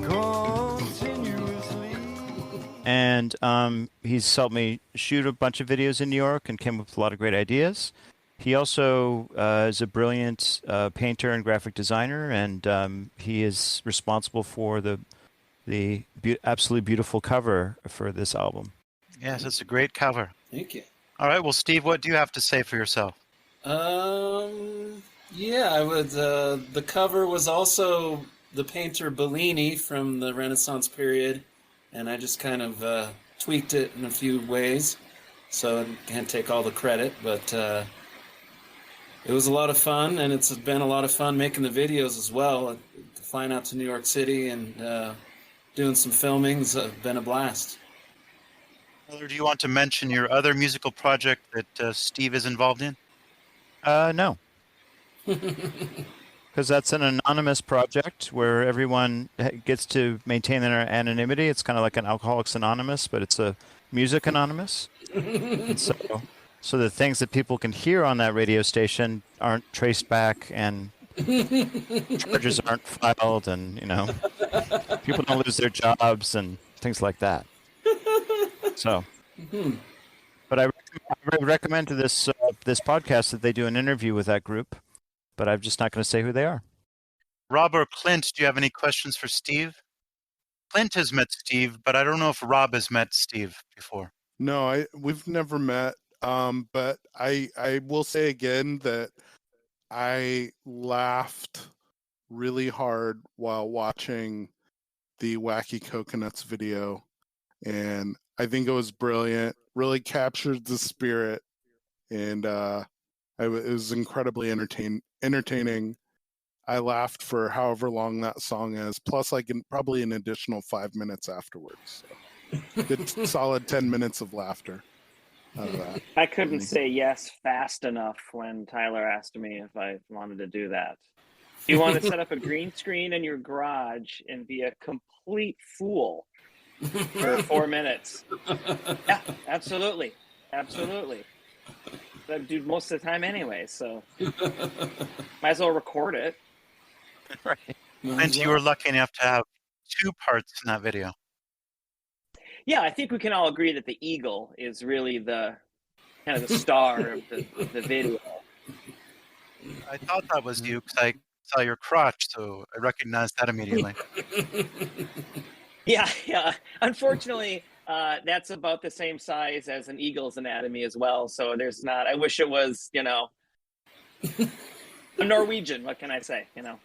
continuously. And he's helped me shoot a bunch of videos in New York and came up with a lot of great ideas. He also is a brilliant painter and graphic designer, and he is responsible for the absolutely beautiful cover for this album. Yes, it's a great cover. Thank you. All right, well, Steve, what do you have to say for yourself? Yeah, I would. The cover was also the painter Bellini from the Renaissance period, and I just kind of tweaked it in a few ways, so I can't take all the credit, but it was a lot of fun, and it's been a lot of fun making the videos as well. Flying out to New York City and doing some filmings have been a blast. Tyler, do you want to mention your other musical project that Steve is involved in? No. Because that's an anonymous project where everyone gets to maintain their anonymity. It's kind of like an Alcoholics Anonymous, but it's a music anonymous. And so the things that people can hear on that radio station aren't traced back and charges aren't filed and, people don't lose their jobs and things like that. So, but I recommend to this podcast that they do an interview with that group, but I'm just not going to say who they are. Rob or Clint, do you have any questions for Steve? Clint has met Steve, but I don't know if Rob has met Steve before. No, we've never met. But I will say again that I laughed really hard while watching the Wacky Coconuts video, and I think it was brilliant. Really captured the spirit, and it was incredibly entertaining. I laughed for however long that song is, plus like probably an additional 5 minutes afterwards. So good solid 10 minutes of laughter. I couldn't say yes fast enough when Tyler asked me if I wanted to do that. Do you want to set up a green screen in your garage and be a complete fool for 4 minutes? Yeah, absolutely. Absolutely. I do most of the time anyway, so might as well record it. Right. And you were lucky enough to have 2 parts in that video. Yeah, I think we can all agree that the eagle is really the kind of the star of the video. I thought that was you because I saw your crotch, so I recognized that immediately. Yeah. Unfortunately, That's about the same size as an eagle's anatomy as well. So there's not. I wish it was, a Norwegian. What can I say? And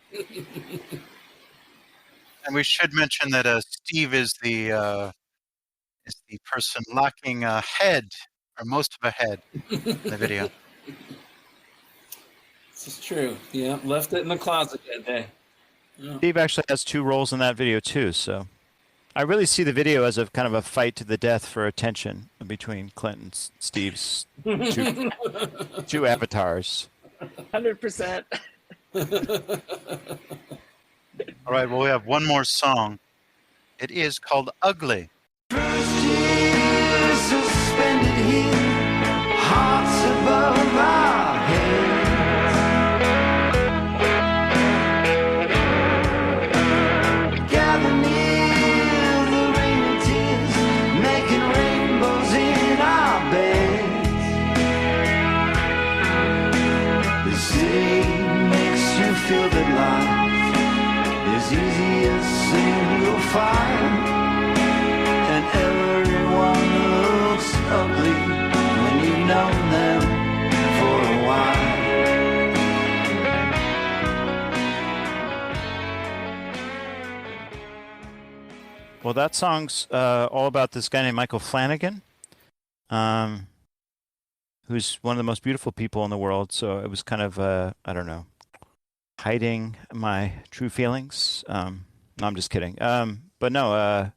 we should mention that Steve is the person lacking a head, or most of a head, in the video. This is true. Yeah, left it in the closet that day. Yeah. Steve actually has 2 roles in that video too, so I really see the video as a kind of a fight to the death for attention between Clint and Steve's two avatars. 100%. All right, well, we have one more song. It is called Ugly. Suspended here, hearts above our heads. Gather near the rainy tears, making rainbows in our beds. The city makes you feel that life is easy as single file. And everyone looks ugly when you've known them for a while. Well, that song's all about this guy named Michael Flanagan, who's one of the most beautiful people in the world. So it was kind of, I don't know, hiding my true feelings. No, I'm just kidding. But no,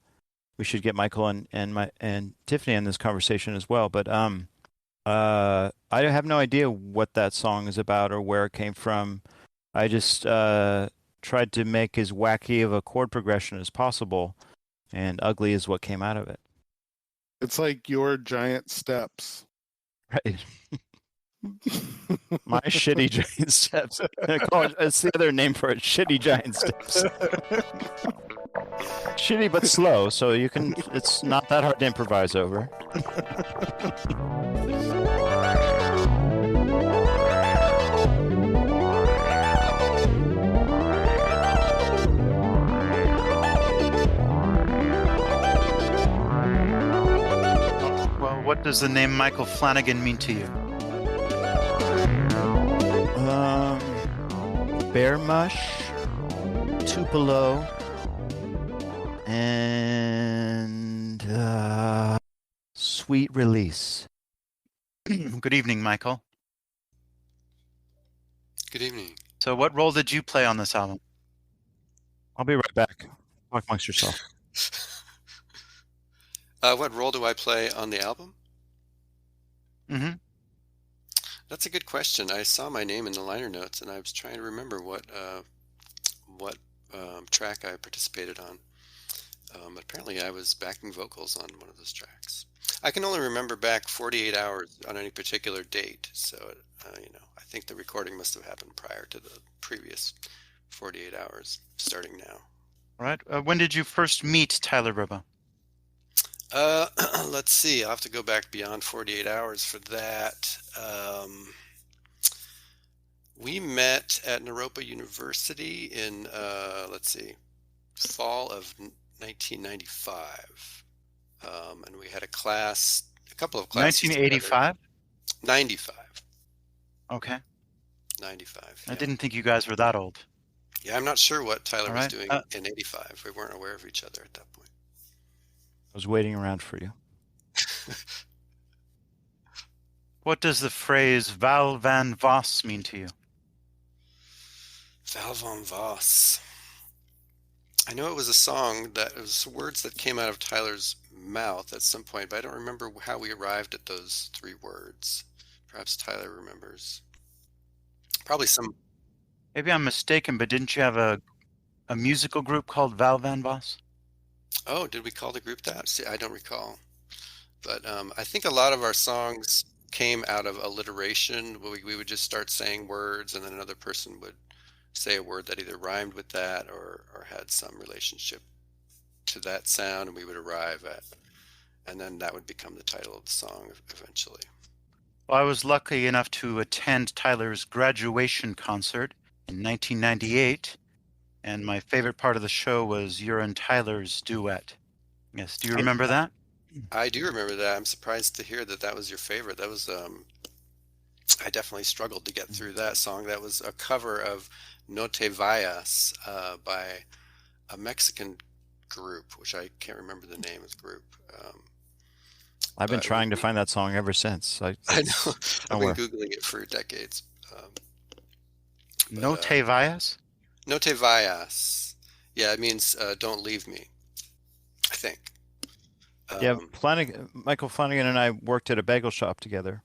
we should get Michael and Tiffany in this conversation as well. But I have no idea what that song is about or where it came from. I just tried to make as wacky of a chord progression as possible, and Ugly is what came out of it. It's like your giant steps. Right. My shitty giant steps. It's the other name for it, shitty giant steps. Shitty but slow, so it's not that hard to improvise over. Well, what does the name Michael Flanagan mean to you? Bear mush, Tupelo, and sweet release. Good evening, Michael. Good evening. So what role did you play on this album? I'll be right back. Talk amongst yourself. What role do I play on the album? Mm-hmm. That's a good question. I saw my name in the liner notes, and I was trying to remember what track I participated on. Apparently, I was backing vocals on one of those tracks. I can only remember back 48 hours on any particular date, so I think the recording must have happened prior to the previous 48 hours, starting now. All right. When did you first meet Tyler Ribba? Let's see. I'll have to go back beyond 48 hours for that. We met at Naropa University in, fall of 1995. And we had a couple of classes. 1985? 95. Okay. 95. I Yeah. didn't think you guys were that old. Yeah, I'm not sure what Tyler was right. doing in 85. We weren't aware of each other at that point. I was waiting around for you. What does the phrase Val van Voss mean to you? Val van Voss. I know it was a song that it was words that came out of Tyler's mouth at some point, but I don't remember how we arrived at those 3 words. Perhaps Tyler remembers. Probably some. Maybe I'm mistaken, but didn't you have a musical group called Val van Voss? Oh, did we call the group that? See, I don't recall. But I think a lot of our songs came out of alliteration. We would just start saying words, and then another person would say a word that either rhymed with that or had some relationship to that sound, and we would arrive at, and then that would become the title of the song eventually. Well, I was lucky enough to attend Tyler's graduation concert in 1998, and my favorite part of the show was your and Tyler's duet. Yes, do you remember that? I do remember that. I'm surprised to hear that that was your favorite. That was I definitely struggled to get through that song. That was a cover of No Te Vayas by a Mexican group, which I can't remember the name of the group. I've been But trying to find that song ever since. I know I've been nowhere. Googling it for decades. No Te Vayas? No Te Vayas. Yeah, it means don't leave me, I think. Yeah, Michael Flanagan and I worked at a bagel shop together,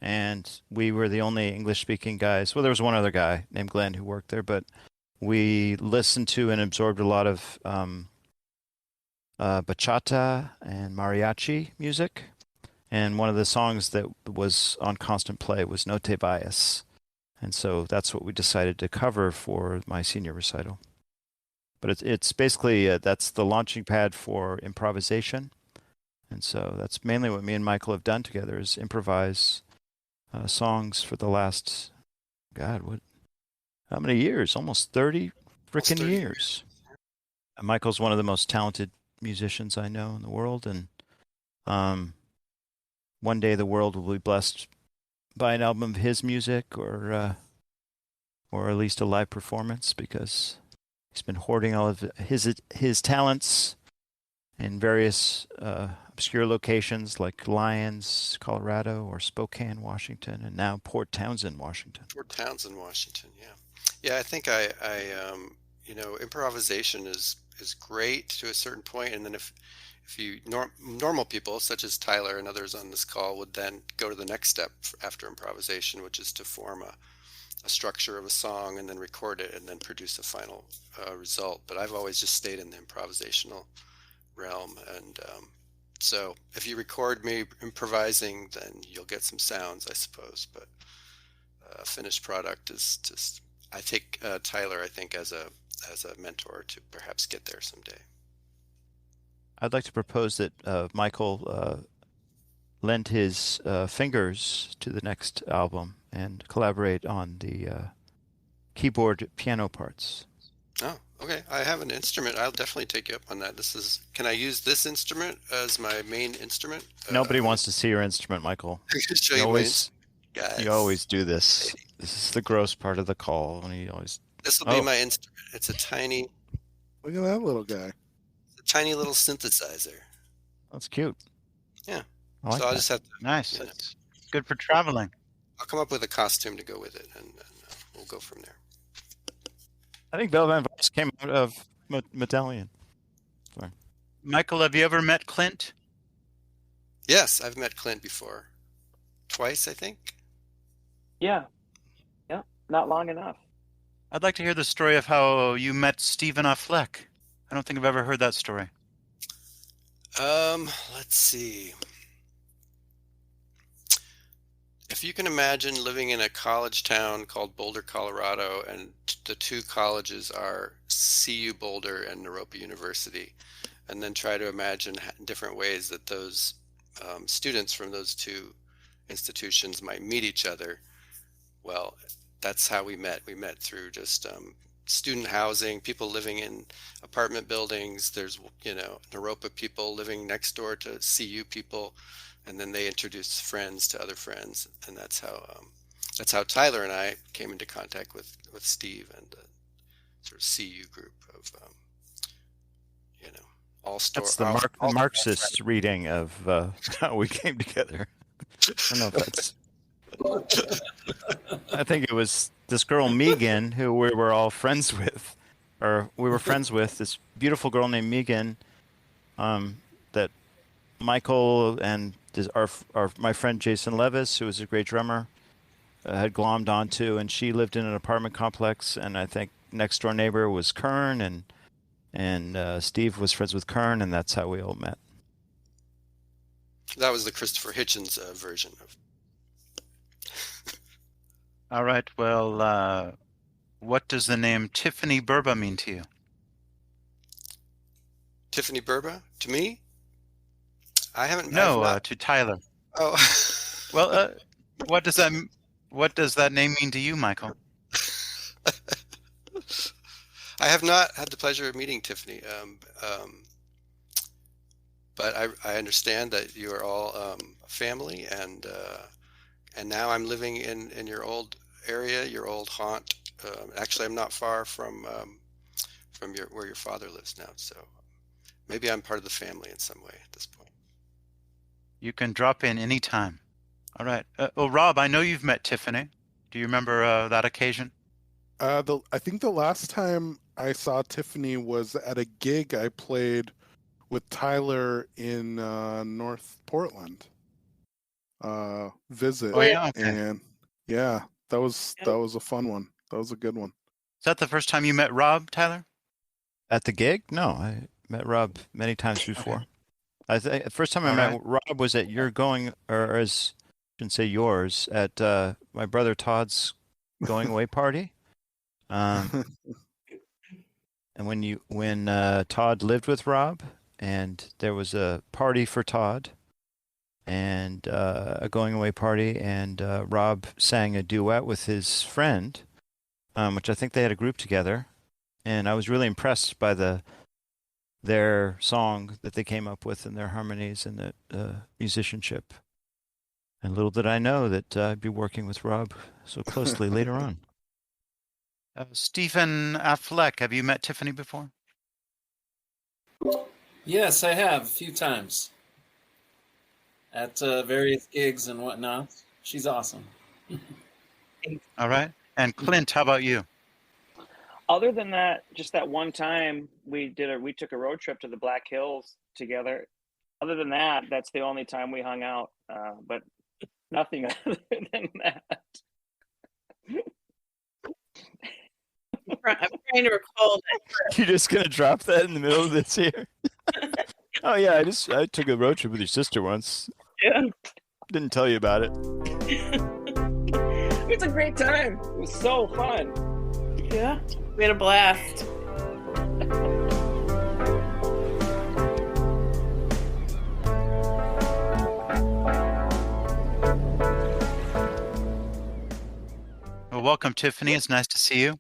and we were the only English-speaking guys. Well, there was one other guy named Glenn who worked there, but we listened to and absorbed a lot of bachata and mariachi music. And one of the songs that was on constant play was No Te Vayas. And so that's what we decided to cover for my senior recital. But it's basically, that's the launching pad for improvisation. And so that's mainly what me and Michael have done together, is improvise songs for the last, God, how many years? Almost 30 freaking years. And Michael's one of the most talented musicians I know in the world. And one day the world will be blessed by an album of his music, or at least a live performance, because he's been hoarding all of his talents in various obscure locations like Lyons, Colorado, or Spokane, Washington, and now Port Townsend, Washington. Port Townsend, Washington. Yeah. I think improvisation is great to a certain point, and then if you normal people such as Tyler and others on this call would then go to the next step after improvisation, which is to form a structure of a song and then record it and then produce a final result. But I've always just stayed in the improvisational realm, and so if you record me improvising, then you'll get some sounds, I suppose. But a finished product is just, I take Tyler, I think, as a mentor to perhaps get there someday. I'd like to propose that Michael lend his fingers to the next album and collaborate on the keyboard piano parts. Oh, okay. I have an instrument. I'll definitely take you up on that. Can I use this instrument as my main instrument? Nobody wants to see your instrument, Michael. I can show You always do this. This is the gross part of the call. This will be my instrument. It's a tiny. Look at that little guy. Tiny little synthesizer. That's cute. Yeah. I'll just have to. Nice. It's good for traveling. I'll come up with a costume to go with it, and we'll go from there. I think Bell Van Voss came out of Medallion. Sorry. Michael, have you ever met Clint? Yes, I've met Clint before. Twice, I think. Yeah. Not long enough. I'd like to hear the story of how you met Stephen Affleck. I don't think I've ever heard that story. Let's see. If you can imagine living in a college town called Boulder, Colorado, and the two colleges are CU Boulder and Naropa University, and then try to imagine different ways that those students from those two institutions might meet each other. Well, that's how we met. We met through just student housing, people living in apartment buildings. There's, Naropa people living next door to CU people, and then they introduced friends to other friends, and that's how Tyler and I came into contact with Steve and the sort of CU group of all-star. That's the Marxist reading of how we came together. I don't know if that's. I think it was this girl Megan, who we were all friends with, this beautiful girl named Megan, that Michael and my friend Jason Levis, who was a great drummer, had glommed onto, and she lived in an apartment complex, and I think next door neighbor was Kern, and Steve was friends with Kern, and that's how we all met. That was the Christopher Hitchens version of. All right. Well, what does the name Tiffany Burba mean to you? Tiffany Burba? To me? I haven't. No, to Tyler. Oh. Well, what does that name mean to you, Michael? I have not had the pleasure of meeting Tiffany. but I understand that you are all family, and now I'm living in your old area, your old haunt. Actually, I'm not far from where your father lives now, so maybe I'm part of the family in some way at this point. You can drop in anytime. All right. Well, Rob, I know you've met Tiffany. Do you remember that occasion? I think the last time I saw Tiffany was at a gig I played with Tyler in North Portland. Visit. Oh, yeah. Okay. And yeah, that was a fun one. That was a good one. Is that the first time you met Rob, Tyler? At the gig? No, I met Rob many times before. Okay. The first time I met Rob was at your going, or as I shouldn't say yours, at my brother Todd's going away party. And when Todd lived with Rob, and there was a party for Todd, and a going away party, and Rob sang a duet with his friend, which I think they had a group together, and I was really impressed by their song that they came up with and their harmonies and the musicianship. And little did I know that I'd be working with Rob so closely later on. Stephen Affleck, have you met Tiffany before? Yes, I have a few times at various gigs and whatnot. She's awesome. All right. And Clint, how about you? Other than that, just that one time we took a road trip to the Black Hills together. Other than that, that's the only time we hung out. But nothing other than that. I'm trying to recall that. You're just gonna drop that in the middle of this here? Oh yeah, I took a road trip with your sister once. Yeah. Didn't tell you about it. It's a great time. It was so fun. Yeah, we had a blast. Well, welcome, Tiffany. It's nice to see you.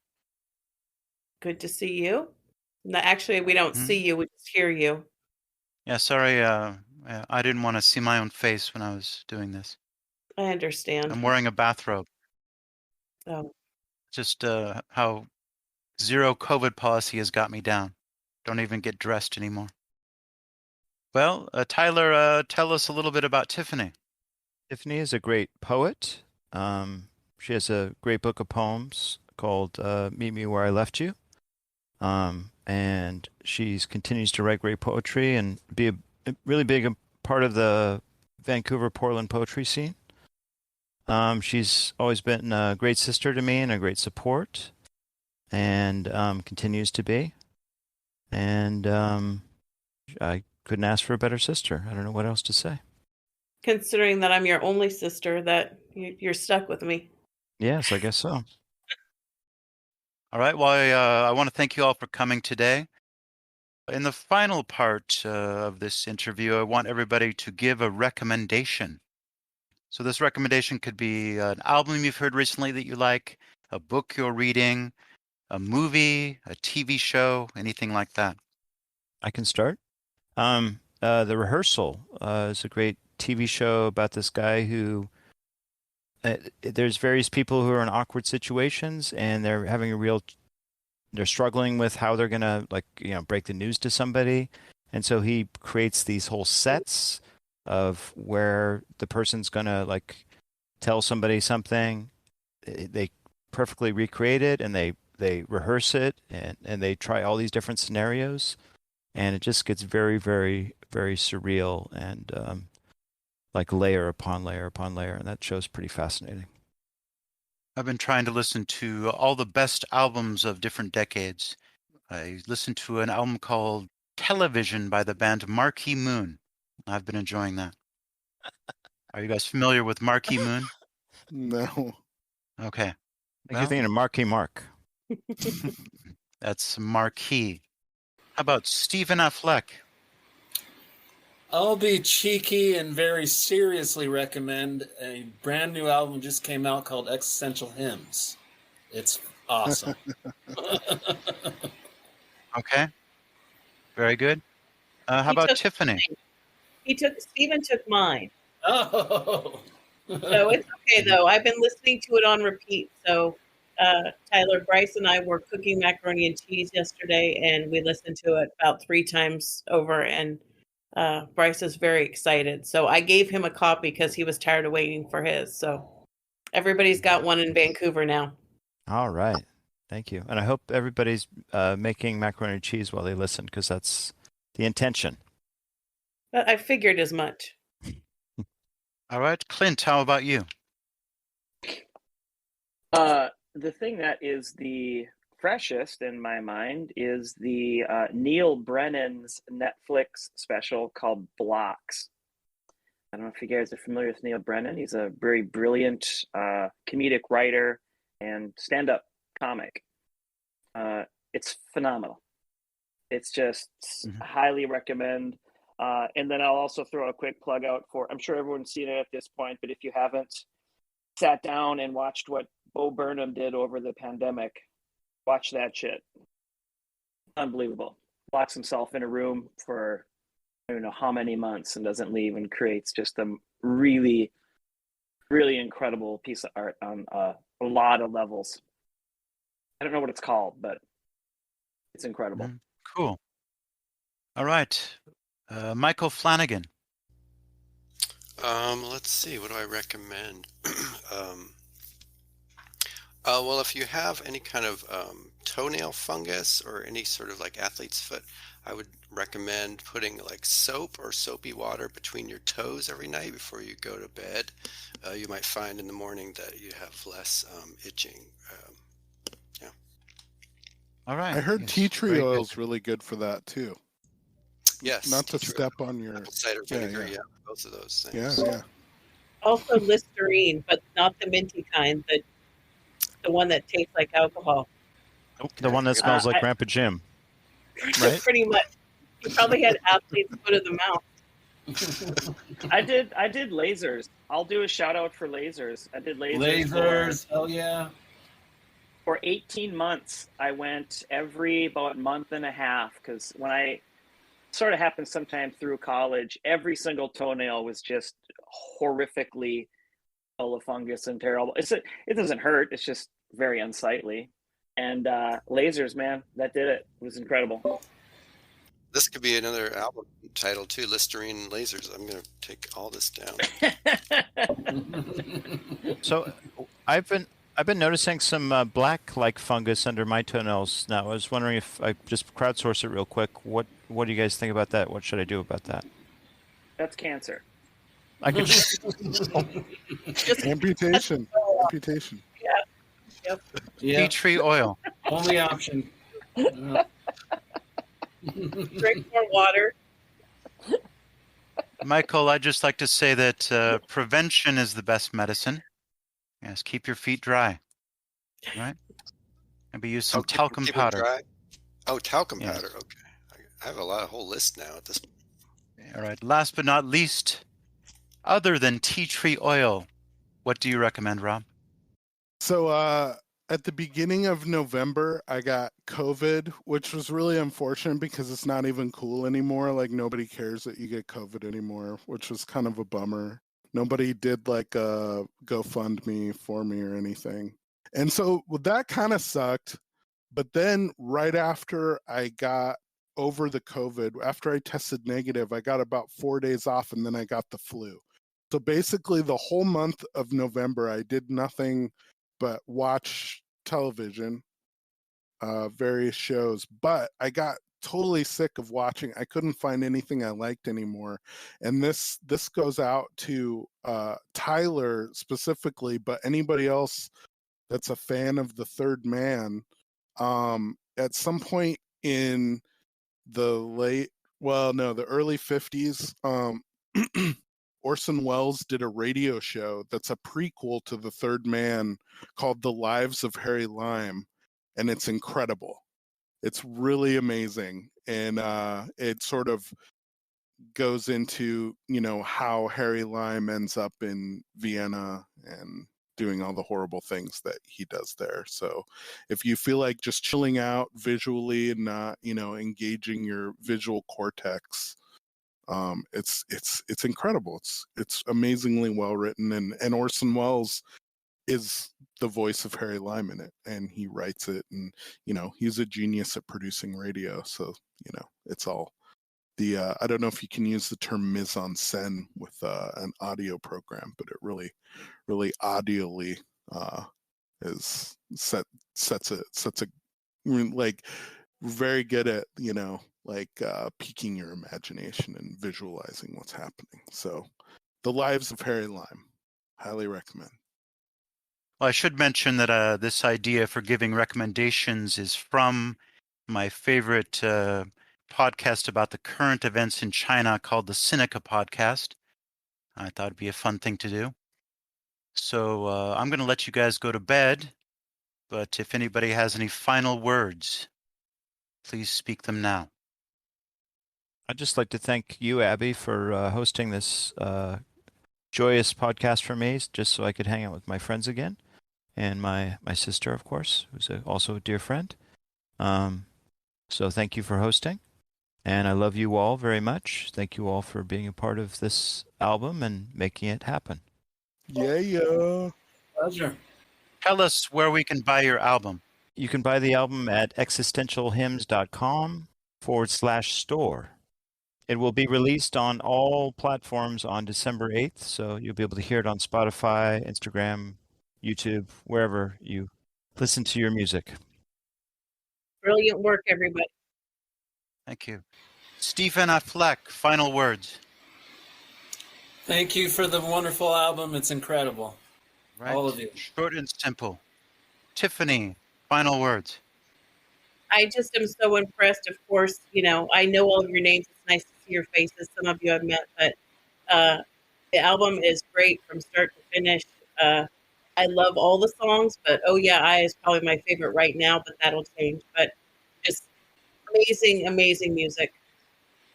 Good to see you. No, actually, we don't see you. We just hear you. Yeah, sorry. I didn't want to see my own face when I was doing this. I understand. I'm wearing a bathrobe. Oh. Just how zero COVID policy has got me down. Don't even get dressed anymore. Well, Tyler, tell us a little bit about Tiffany. Tiffany is a great poet. She has a great book of poems called Meet Me Where I Left You. And she continues to write great poetry and be a really big part of the Vancouver, Portland poetry scene. She's always been a great sister to me and a great support, and continues to be. And I couldn't ask for a better sister. I don't know what else to say. Considering that I'm your only sister, that you're stuck with me. Yes, I guess so. All right. Well, I want to thank you all for coming today. In the final part of this interview, I want everybody to give a recommendation. So this recommendation could be an album you've heard recently that you like, a book you're reading, a movie, a TV show, anything like that. I can start. The Rehearsal is a great TV show about this guy who there's various people who are in awkward situations and they're having they're struggling with how they're going to break the news to somebody. And so he creates these whole sets of where the person's going to tell somebody something. They perfectly recreate it and they rehearse it and they try all these different scenarios. And it just gets very, very, very surreal and layer upon layer upon layer. And that show's pretty fascinating. I've been trying to listen to all the best albums of different decades. I listened to an album called Television by the band Marquee Moon. I've been enjoying that. Are you guys familiar with Marquee Moon? No. Okay. I think you're thinking of Marquee Mark. That's Marquee. How about Stephen Affleck? I'll be cheeky and very seriously recommend a brand new album just came out called Existential Hymns. It's awesome. Okay. Very good. How about Tiffany? Steven took mine. Oh. So it's okay though. I've been listening to it on repeat. So Tyler, Bryce, and I were cooking macaroni and cheese yesterday, and we listened to it about 3 times over. And Bryce is very excited. So I gave him a copy because he was tired of waiting for his. So everybody's got one in Vancouver now. All right. Thank you. And I hope everybody's making macaroni and cheese while they listen, because that's the intention. But I figured as much. All right, Clint, how about you? The thing that is the freshest in my mind is the Neil Brennan's Netflix special called Blocks. I don't know if you guys are familiar with Neil Brennan. He's a very brilliant comedic writer and stand-up comic. It's phenomenal. It's just highly recommend. And then I'll also throw a quick plug out for, I'm sure everyone's seen it at this point, but if you haven't sat down and watched what Bo Burnham did over the pandemic, watch that shit. Unbelievable. Locks himself in a room for I don't know how many months and doesn't leave, and creates just a really, really incredible piece of art on a lot of levels. I don't know what it's called, but it's incredible. Cool. All right. Michael Flanagan. Let's see. What do I recommend? Well, if you have any kind of toenail fungus or any sort of like athlete's foot, I would recommend putting like soap or soapy water between your toes every night before you go to bed. You might find in the morning that you have less itching. Yeah. All right. I heard Yes, tea tree very oil good. is really good for that too. Yes. Not to tea tree step oil, on your. apple cider Yeah, vinegar. yeah. Yeah, both of those Yeah, things. yeah. Also Listerine, but not the minty kind, the one that tastes like alcohol. The one that smells like Grandpa Jim, right? Pretty much. You probably had athlete's foot of the mouth. I did lasers. I'll do a shout out for lasers. I did lasers. Lasers. Oh yeah. For 18 months, I went every about month and a half, because when I sort of happened sometime through college, every single toenail was just horrifically full of fungus and terrible. It doesn't hurt. It's just very unsightly. And lasers, man, that did it. It was incredible. This could be another album title too, Listerine and Lasers. I'm going to take all this down. So I've been noticing some black-like fungus under my toenails now. I was wondering if I just crowdsource it real quick. What do you guys think about that? What should I do about that? That's cancer. I could Amputation. Amputation. Yeah. Yep. Tea tree oil. Only option. Drink more water. Michael, I'd just like to say that prevention is the best medicine. Yes, keep your feet dry. Right? Maybe use some talcum keep it powder. dry? Oh, talcum Yes. powder. Okay. I have a whole list now at this point. All right. Last but not least, other than tea tree oil, what do you recommend, Rob? So at the beginning of November, I got COVID, which was really unfortunate because it's not even cool anymore. Like nobody cares that you get COVID anymore, which was kind of a bummer. Nobody did like a GoFundMe for me or anything. And so that kind of sucked. But then right after I got over the COVID, after I tested negative, I got about 4 days off and then I got the flu. So basically the whole month of November, I did nothing but watch television, various shows. But I got totally sick of watching. I couldn't find anything I liked anymore. And this goes out to Tyler specifically, but anybody else that's a fan of The Third Man. At some point in the early 50s, Orson Welles did a radio show that's a prequel to The Third Man called The Lives of Harry Lime, and it's incredible. It's really amazing, and it sort of goes into, how Harry Lime ends up in Vienna and doing all the horrible things that he does there. So if you feel like just chilling out visually and not, engaging your visual cortex, It's incredible. It's amazingly well written, and Orson Welles is the voice of Harry Lime in it, and he writes it, and he's a genius at producing radio. So it's all the I don't know if you can use the term mise en scène with an audio program, but it really audially is sets a like very good at piquing your imagination and visualizing what's happening. So The Lives of Harry Lime, highly recommend. Well, I should mention that this idea for giving recommendations is from my favorite podcast about the current events in China called the Sinica Podcast. I thought it'd be a fun thing to do. So I'm going to let you guys go to bed, but if anybody has any final words, please speak them now. I'd just like to thank you, Abby, for hosting this joyous podcast for me, just so I could hang out with my friends again, and my sister, of course, who's also a dear friend. So thank you for hosting, and I love you all very much. Thank you all for being a part of this album and making it happen. Yeah. Pleasure. Tell us where we can buy your album. You can buy the album at existentialhymns.com/store. It will be released on all platforms on December 8th, so you'll be able to hear it on Spotify, Instagram, YouTube, wherever you listen to your music. Brilliant work, everybody. Thank you. Stephen Affleck, final words. Thank you for the wonderful album. It's incredible. Right. All of you. Short and simple. Tiffany, final words. I just am so impressed. Of course, I know all of your names. It's nice to see your faces. Some of you I've met, but the album is great from start to finish. I love all the songs, but Oh Yeah, I is probably my favorite right now, but that'll change. But just amazing, amazing music.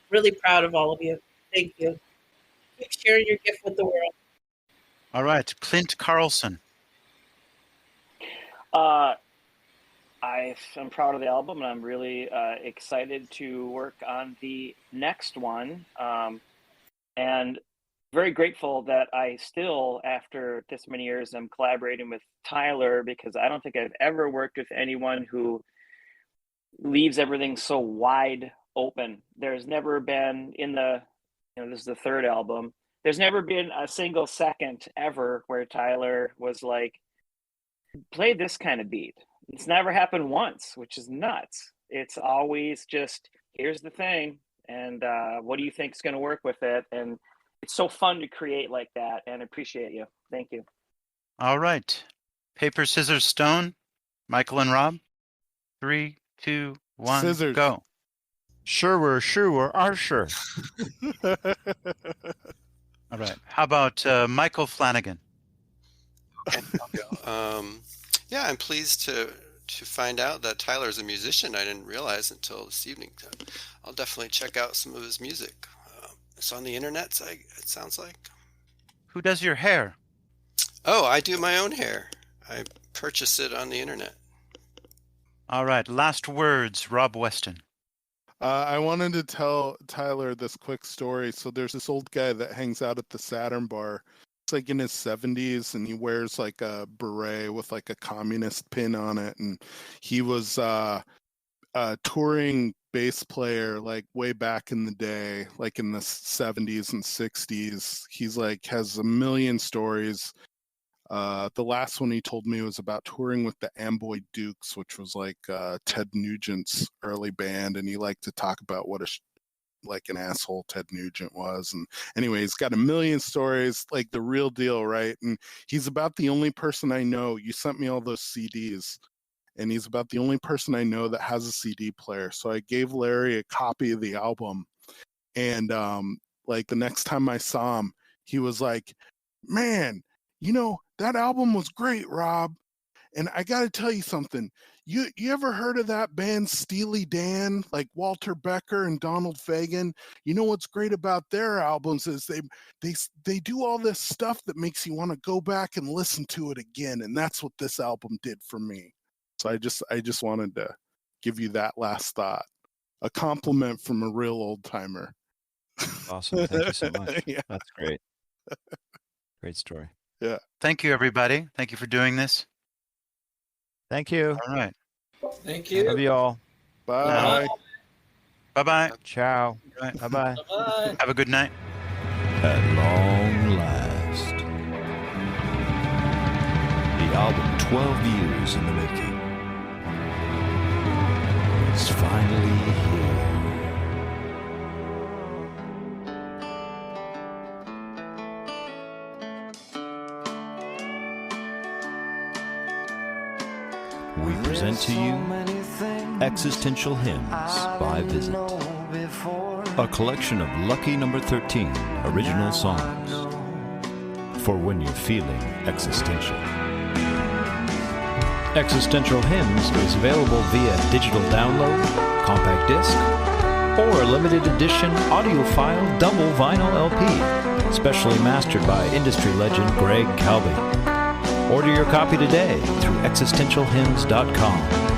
Really proud of all of you. Thank you. Keep sharing your gift with the world. All right. Clint Carlson. I'm proud of the album, and I'm really excited to work on the next one. And very grateful that I still, after this many years, am collaborating with Tyler, because I don't think I've ever worked with anyone who leaves everything so wide open. There's never been this is the third album. There's never been a single second ever where Tyler was like, play this kind of beat. It's never happened once, which is nuts. It's always just, here's the thing, and what do you think is going to work with it? And it's so fun to create like that, and I appreciate you. Thank you. All right. Paper, scissors, stone. Michael and Rob. 3, 2, 1, Scissors. go. Sure, are sure. All right. How about Michael Flanagan? Yeah, I'm pleased to find out that Tyler is a musician. I didn't realize until this evening. I'll definitely check out some of his music. It's on the internet, it sounds like. Who does your hair? Oh, I do my own hair. I purchase it on the internet. All right. Last words, Rob Weston. I wanted to tell Tyler this quick story. So there's this old guy that hangs out at the Saturn bar. It's like in his 70s, and he wears like a beret with like a communist pin on it. And he was a touring bass player like way back in the day, like in the 70s and 60s. He's like has a million stories. The last one he told me was about touring with the Amboy Dukes, which was like Ted Nugent's early band, and he liked to talk about what like an asshole Ted Nugent was. And anyway, he's got a million stories, like the real deal, right? And he's about the only person I know. You sent me all those CDs, and he's about the only person I know that has a CD player. So I gave Larry a copy of the album, and like the next time I saw him, he was like, "Man, that album was great, Rob. And I got to tell you something. You ever heard of that band Steely Dan, like Walter Becker and Donald Fagen? You know what's great about their albums is they do all this stuff that makes you want to go back and listen to it again, and that's what this album did for me." So I just wanted to give you that last thought. A compliment from a real old timer. Awesome. Thank you so much. Yeah. That's great. Great story. Yeah. Thank you, everybody. Thank you for doing this. Thank you. All right. Thank you. Love you all. Bye. Bye-bye. Ciao. Right. Bye-bye. Bye. Have a good night. At long last. The album 12 years in the making is finally here. We present to you Existential Hymns by Visit, a collection of lucky number 13 original songs for when you're feeling existential. Existential Hymns is available via digital download, compact disc, or a limited edition audiophile double vinyl LP, specially mastered by industry legend Greg Calvi. Order your copy today through existentialhymns.com.